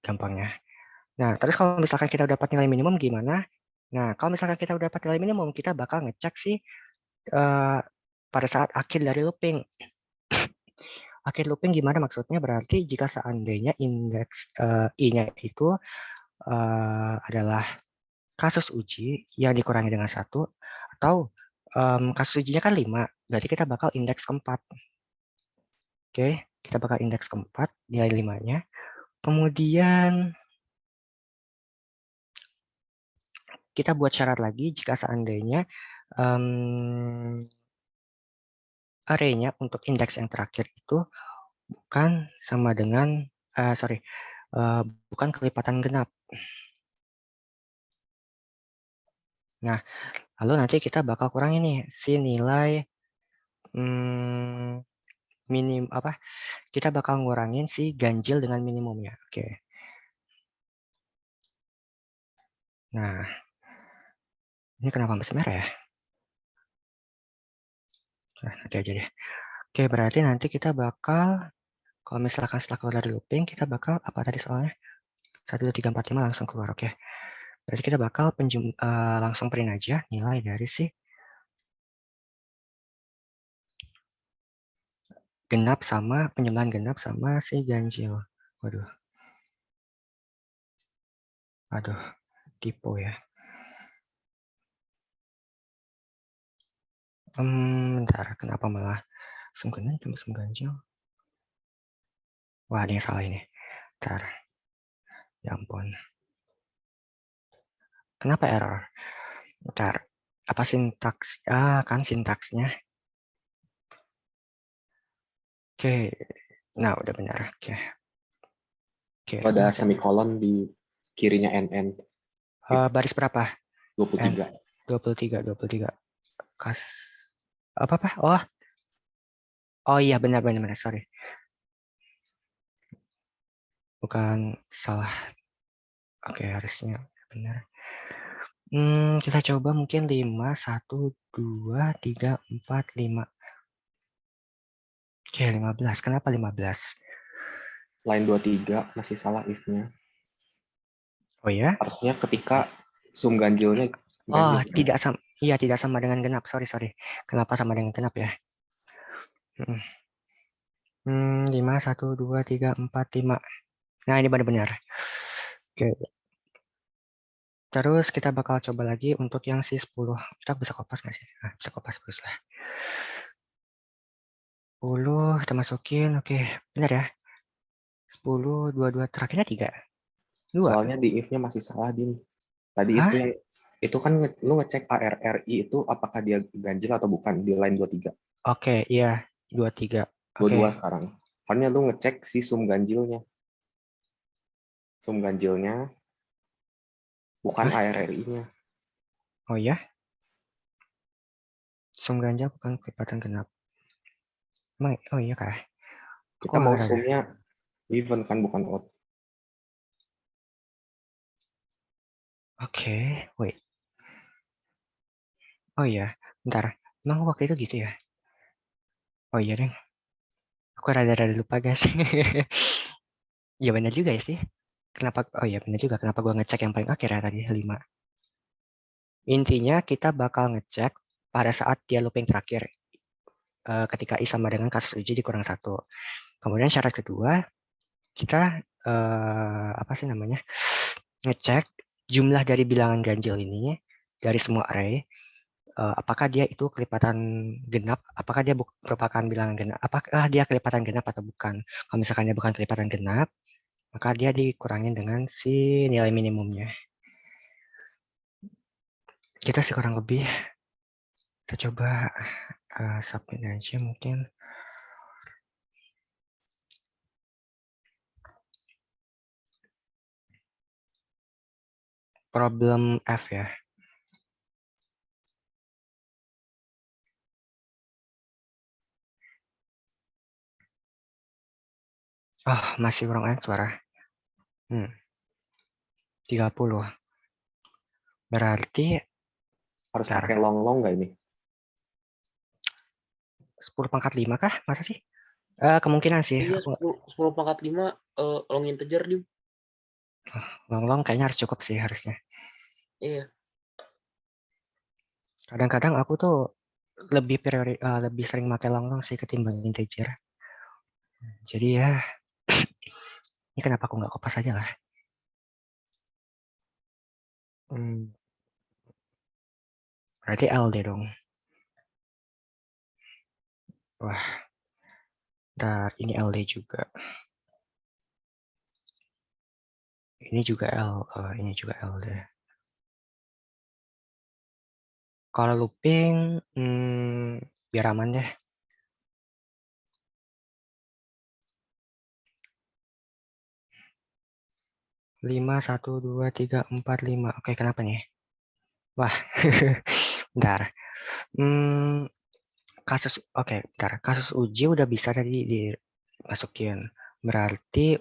gampangnya. Nah, terus kalau misalkan kita dapat nilai minimum gimana? Nah, kalau misalkan kita udah dapat nilai minimum, kita bakal ngecek sih pada saat akhir dari looping. Akhir looping gimana maksudnya? Berarti jika seandainya indeks I-nya itu adalah kasus uji yang dikurangi dengan 1, atau kasus ujinya kan 5, berarti kita bakal indeks keempat. Oke, kita bakal indeks keempat, nilai 5-nya. Kemudian kita buat syarat lagi jika seandainya array-nya untuk indeks yang terakhir itu bukan sama dengan, bukan kelipatan genap. Nah, lalu nanti kita bakal kurangi nih si nilai kita bakal ngurangin si ganjil dengan minimumnya. Oke. Nah, ini kenapa masih merah ya? Nah, nanti aja deh. Oke, berarti nanti kita bakal, kalau misalkan setelah keluar dari looping, kita bakal, apa tadi soalnya? 1, 2, 3, 4, 5 langsung keluar. Oke. Berarti kita bakal langsung print aja nilai dari si genap sama penjumlahan genap sama si ganjil. Waduh. Aduh, typo ya. Bentar, kenapa malah sum genap sama sum ganjil? Wah, ada yang salah ini. Bentar. Ya ampun. Kenapa error? Bentar. Apa sintaks? Kan sintaksnya. Oke. Nah, udah benar. Oke. Oke, tapi Ada masih semikolon di kirinya NN. baris berapa? 23. 23. Kas apa? Oh iya, benar, sorry. Bukan salah. Oke, harusnya benar. Kita coba mungkin 5, 1, 2, 3, 4, 5. Oke, 15. Kenapa 15? Line 23 masih salah if-nya. Oh ya? Harusnya ketika sum ganjilnya Oh, ganjil. tidak sama. Iya, tidak sama dengan genap. Sorry. Kenapa sama dengan genap ya? 5, 1, 2, 3, 4, 5. Nah, ini benar-benar. Oke. Terus kita bakal coba lagi untuk yang si 10. Kita bisa kopas nggak sih? Nah, bisa kopas terus lah. 10 kita masukin. Oke, benar ya. 10, 22. Terakhirnya 3. 2. Soalnya di if-nya masih salah, Dim. Tadi Hah? itu kan lu ngecek ARRI itu apakah dia ganjil atau bukan di line 23. Oke, iya. 23. 22 Oke. sekarang. Karena lu ngecek si sum ganjilnya. Sum ganjilnya bukan Hah? ARRI-nya. Oh ya? Sum ganja bukan kelipatan genap. Emang, oh iya kah? Kita Kok mau ada? sumnya even kan, bukan odd. Oke, wait. Oh iya, bentar. Emang waktu itu gitu ya? Oh iya, deh. Aku rada-rada lupa, guys. Ya benar juga ya sih. Kenapa? Oh iya, benar juga. Kenapa gua ngecek yang paling akhir ya tadi, 5. Intinya kita bakal ngecek pada saat dia looping terakhir. Ketika I sama dengan kasus uji dikurang 1. Kemudian syarat kedua, kita ngecek jumlah dari bilangan ganjil ini dari semua array, apakah dia itu kelipatan genap, apakah dia merupakan bilangan genap, apakah dia kelipatan genap atau bukan. Kalau misalkan dia bukan kelipatan genap, maka dia dikurangin dengan si nilai minimumnya. Kita sih kurang lebih, kita coba submit aja mungkin. problem F ya. Oh, masih wrong answer. 30. Berarti Harus bentar, pakai long nggak ini? 10 pangkat 5 kah? Masa sih? Kemungkinan sih. Iya, Aku 10 pangkat 5 long integer, Dim. long kayaknya harus cukup sih harusnya. Iya. Kadang-kadang aku tuh lebih sering pakai long sih ketimbang integer. Jadi ya, ini kenapa aku nggak kopas aja lah. Berarti LD dong. Wah, ntar ini LD juga. Ini juga ini juga LD. Kalau looping, biar aman deh. Lima, 1, 2, 3, 4, 5. Oke, kenapa nih? Wah, bentar. Bentar. Kasus uji udah bisa tadi dimasukin. Berarti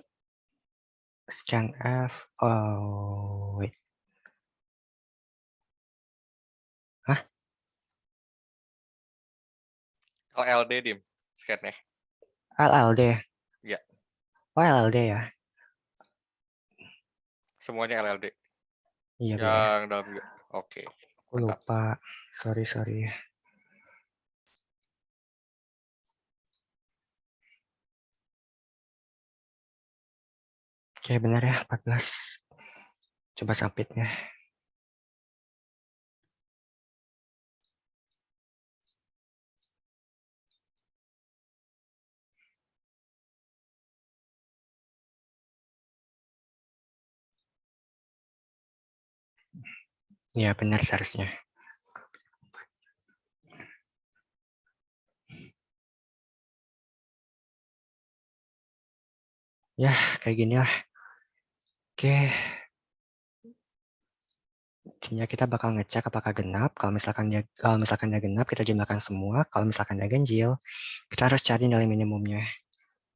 scanf. Oh, wait. Hah? LLD, Dim, scan-nya. LLD. Ya, Oh, LLD ya. semuanya LLD. Iya, Bu, ya. Yang dalam juga. Oke. Aku lupa. Sorry. Oke, benar ya, 14. Coba submit-nya. Ya, benar seharusnya. Ya, kayak gini lah. Oke. Intinya kita bakal ngecek apakah genap. Kalau misalkan dia genap, kita jumlahkan semua. Kalau misalkan dia ganjil, kita harus cari nilai minimumnya.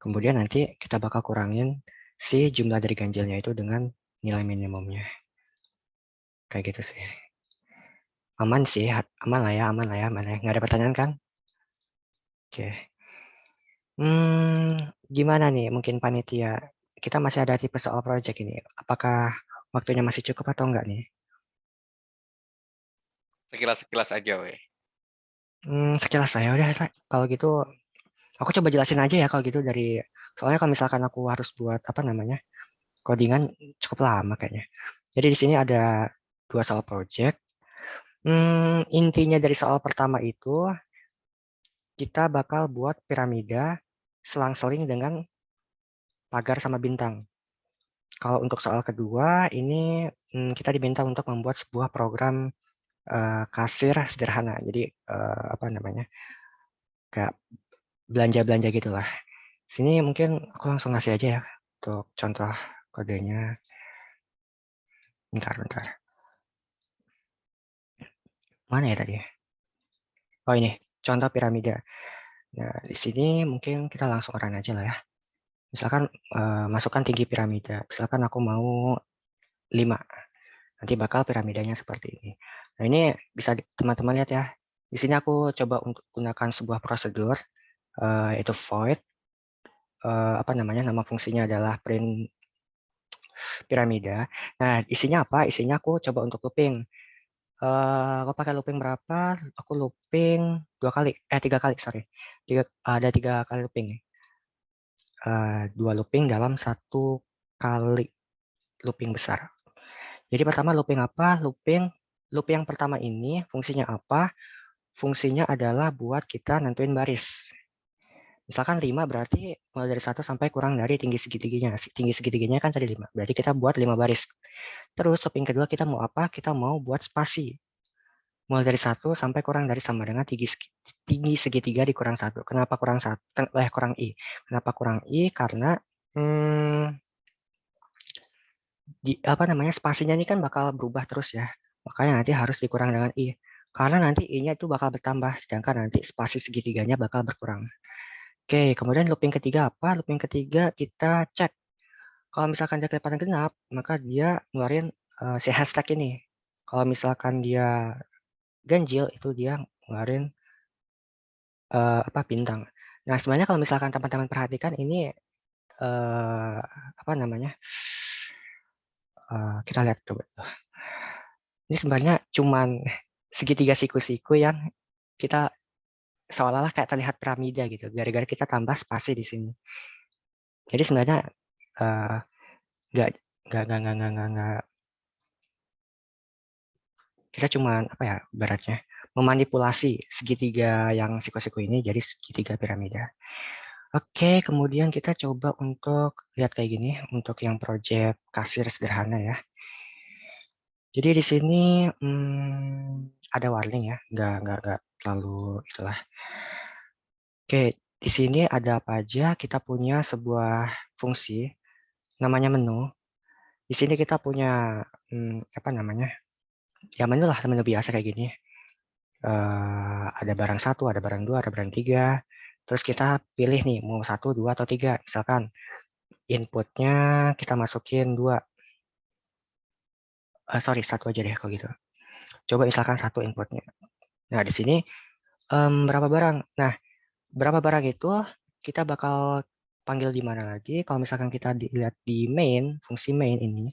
Kemudian nanti kita bakal kurangin si jumlah dari ganjilnya itu dengan nilai minimumnya. Kayak gitu sih. Aman sih, aman lah ya. Nggak ada pertanyaan kan? Oke. Gimana nih mungkin panitia? Kita masih ada tipe soal project ini. Apakah waktunya masih cukup atau enggak nih? Sekilas-sekilas aja, weh. Sekilas saya udah. Kalau gitu, aku coba jelasin aja ya kalau gitu soalnya kalau misalkan aku harus buat codingan cukup lama kayaknya. Jadi di sini ada 2 soal project. Intinya dari soal pertama itu kita bakal buat piramida selang-seling dengan pagar sama bintang. Kalau untuk soal kedua ini kita diminta untuk membuat sebuah program kasir sederhana. Jadi kayak belanja-belanja gitulah. Sini mungkin aku langsung ngasih aja ya untuk contoh kodenya. Bentar. Mana ya tadi? Oh ini, contoh piramida. Nah, di sini mungkin kita langsung run aja lah ya. Misalkan masukkan tinggi piramida. Misalkan aku mau 5. Nanti bakal piramidanya seperti ini. Nah, ini bisa teman-teman lihat ya. Di sini aku coba untuk gunakan sebuah prosedur yaitu void nama fungsinya adalah print piramida. Nah, isinya apa? Isinya aku coba untuk looping. Aku pakai looping berapa? Aku looping 3 kali, sorry. Ada 3 kali looping. 2 looping dalam 1 kali looping besar. Jadi pertama looping apa? Looping yang pertama ini fungsinya apa? Fungsinya adalah buat kita nentuin baris. Misalkan 5 berarti mulai dari 1 sampai kurang dari tinggi segitiganya. Tinggi segitiganya kan tadi 5. Berarti kita buat 5 baris. Terus looping kedua kita mau apa? Kita mau buat spasi. Mulai dari 1 sampai kurang dari sama dengan tinggi segitiga dikurang 1. Kenapa kurang 1? Kurang I. Kenapa kurang I? Karena spasinya ini kan bakal berubah terus ya. Makanya nanti harus dikurang dengan I. Karena nanti I-nya itu bakal bertambah, sedangkan nanti spasi segitiganya bakal berkurang. Oke, kemudian looping ketiga apa? Looping ketiga kita cek. Kalau misalkan dia kelihatan genap, maka dia ngeluarin si hashtag ini. Kalau misalkan dia ganjil, itu dia ngeluarin bintang. Nah, sebenarnya kalau misalkan teman-teman perhatikan ini kita lihat coba. Ini sebenarnya cuman segitiga siku-siku yang kita seolah-olah kayak terlihat piramida gitu, gara-gara kita tambah spasi di sini. Jadi sebenarnya nggak kita cuman baratnya memanipulasi segitiga yang siku-siku ini jadi segitiga piramida. Oke, kemudian kita coba untuk lihat kayak gini untuk yang project kasir sederhana ya. Jadi di sini ada warning ya, nggak terlalu itulah. Oke, di sini ada apa aja? Kita punya sebuah fungsi namanya menu. Di sini kita punya ya menu lah, menu biasa kayak gini. Ada barang 1, ada barang 2, ada barang 3. Terus kita pilih nih mau 1, 2, atau 3. Misalkan inputnya kita masukin 2. Sorry, 1 aja deh kalau gitu. Coba misalkan 1 inputnya. Nah, di sini berapa barang? Nah, berapa barang itu kita bakal panggil di mana lagi? Kalau misalkan kita lihat di main, fungsi main ini,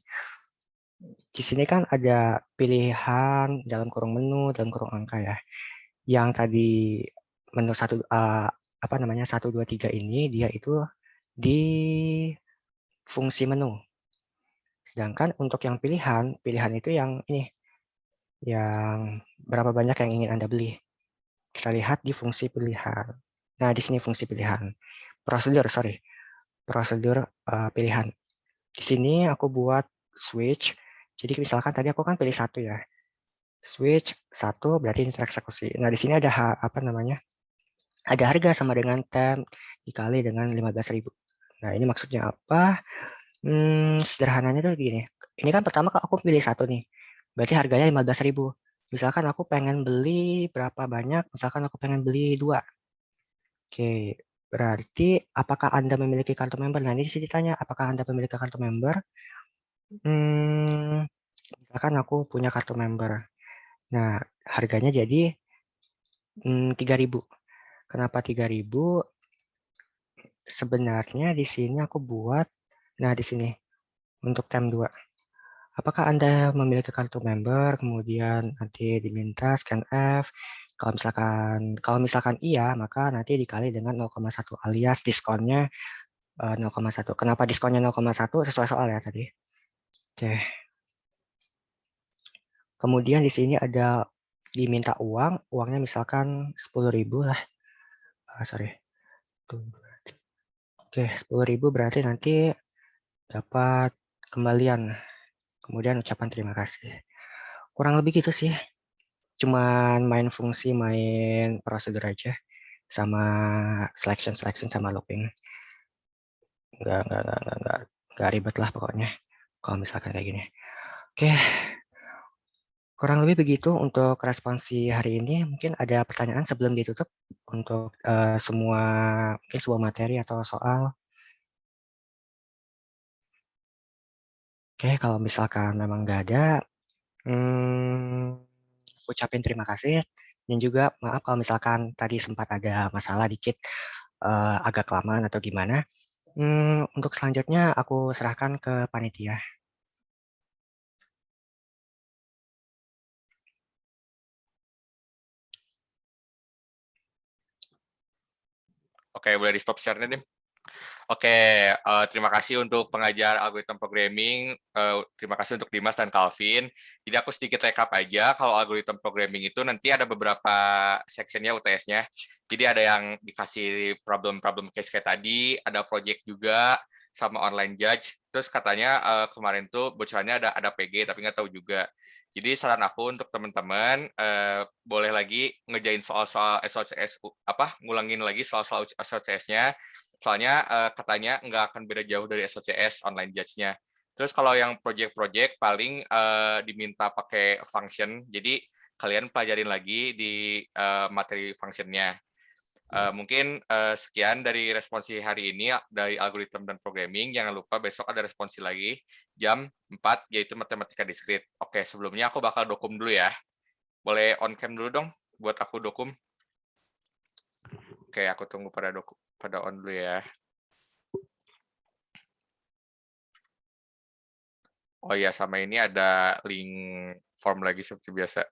di sini kan ada pilihan dalam kurung menu, dalam kurung angka ya. Yang tadi menu 1, 1, 2, 3 ini dia itu di fungsi menu. Sedangkan untuk yang pilihan itu yang ini, yang berapa banyak yang ingin Anda beli. Kita lihat di fungsi pilihan. Nah, di sini fungsi pilihan. Prosedur pilihan. Di sini aku buat switch. Jadi misalkan tadi aku kan pilih 1 ya. Switch 1 berarti ini tereksekusi. Nah, di sini ada ada harga sama dengan temp dikali dengan 15.000. Nah, ini maksudnya apa? Sederhananya tuh gini. Ini kan pertama aku pilih 1 nih. Berarti harganya 15.000. Misalkan aku pengen beli berapa banyak? Misalkan aku pengen beli 2. Oke, berarti apakah Anda memiliki kartu member? Nah, ini di sini ditanya, apakah Anda memiliki kartu member? Misalkan aku punya kartu member. Nah, harganya jadi 3.000. Kenapa 3.000? Sebenarnya di sini aku buat, nah di sini untuk tem 2. Apakah Anda memiliki kartu member? Kemudian nanti diminta scan F. Kalau misalkan iya, maka nanti dikali dengan 0,1 alias diskonnya 0,1. Kenapa diskonnya 0,1? Sesuai soal ya tadi. Oke. Kemudian di sini ada diminta uangnya misalkan 10.000 lah. Sorry. Oke, 10.000 berarti nanti dapat kembalian. Kemudian ucapan terima kasih. Kurang lebih gitu sih. Cuman main fungsi, main prosedur aja. Sama selection sama looping. Nggak ribet lah pokoknya. Kalau misalkan kayak gini. Oke. Kurang lebih begitu untuk responsi hari ini. Mungkin ada pertanyaan sebelum ditutup untuk mungkin sebuah materi atau soal. Oke, kalau misalkan memang nggak ada, ucapin terima kasih. Dan juga maaf kalau misalkan tadi sempat ada masalah dikit, agak kelamaan atau gimana. Untuk selanjutnya aku serahkan ke panitia. Oke, boleh di stop share-nya, Dim? Oke, terima kasih untuk pengajar algoritma programming. Terima kasih untuk Dimas dan Calvin. Jadi aku sedikit recap aja, kalau algoritma programming itu nanti ada beberapa section-nya UTS-nya. Jadi ada yang dikasih problem case kayak tadi, ada project juga, sama online judge. Terus katanya kemarin tuh bocorannya ada PG, tapi nggak tahu juga. Jadi saran aku untuk teman-teman, boleh lagi ngerjain soal-soal SOCS, ngulangin lagi soal-soal SOCS-nya. Soalnya katanya nggak akan beda jauh dari SOCS online judge-nya. Terus kalau yang project-project paling diminta pakai function. Jadi kalian pelajarin lagi di materi functionnya. Mungkin sekian dari responsi hari ini dari algoritma dan programming. Jangan lupa besok ada responsi lagi jam 4 yaitu matematika diskrit. Oke, sebelumnya aku bakal dokum dulu ya. Boleh on cam dulu dong buat aku dokum. Oke, aku tunggu pada on dulu ya. Oh iya, sama ini ada link form lagi seperti biasa.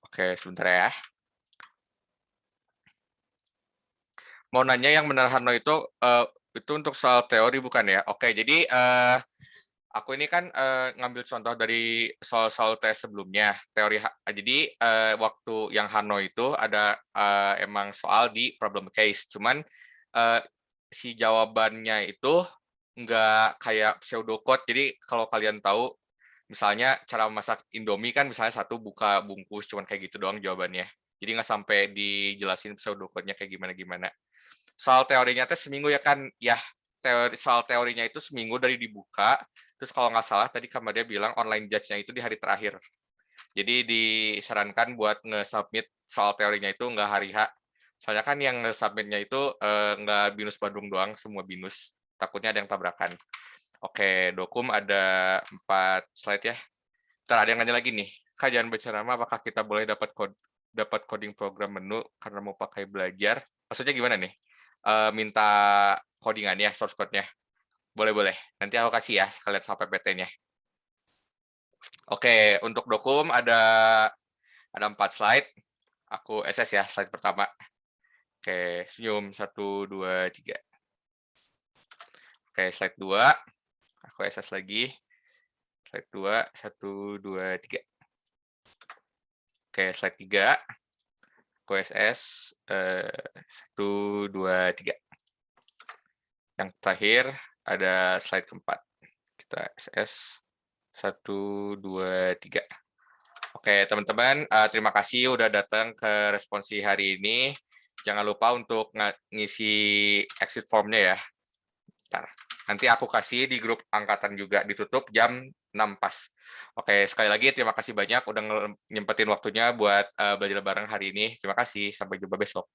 Oke, sebentar ya. Mau nanya yang benar Harno itu untuk soal teori bukan ya? Oke, jadi aku ini kan ngambil contoh dari soal-soal tes sebelumnya, teori. Jadi waktu yang Harno itu ada emang soal di problem case, cuman si jawabannya itu nggak kayak pseudocode. Jadi kalau kalian tahu, misalnya cara masak Indomie kan misalnya satu buka bungkus, cuman kayak gitu doang jawabannya. Jadi nggak sampai dijelasin pseudocode-nya kayak gimana-gimana. Soal teorinya teh seminggu ya kan, ya soal teorinya itu seminggu dari dibuka, terus kalau nggak salah tadi dia bilang online judge-nya itu di hari terakhir. Jadi disarankan buat nge-submit soal teorinya itu nggak hari H. Soalnya kan yang nge-submit-nya itu nggak BINUS Bandung doang, semua BINUS. Takutnya ada yang tabrakan. Oke, dokum ada 4 slide ya. Ntar ada yang nanya lagi nih, Kak jangan baca nama, apakah kita boleh dapat coding program menu karena mau pakai belajar? Maksudnya gimana nih? Minta codingannya, source code-nya. Boleh-boleh. Nanti aku kasih ya, sekalian sama PPT-nya. Oke, untuk dokum ada 4 slide. Aku SS ya, slide pertama. Oke, senyum. 1, 2, 3. Oke, slide 2. Aku SS lagi. Slide 2, 1, 2, 3. Oke, slide 3. Aku SS. 1, 2, 3. Yang terakhir ada slide keempat. Kita SS 1, 2, 3. Oke, teman-teman, terima kasih udah datang ke responsi hari ini. Jangan lupa untuk ngisi exit form-nya ya. Bentar. Nanti aku kasih di grup angkatan juga, ditutup jam 6 pas. Oke, sekali lagi terima kasih banyak udah nyempetin waktunya buat belajar bareng hari ini. Terima kasih, sampai jumpa besok.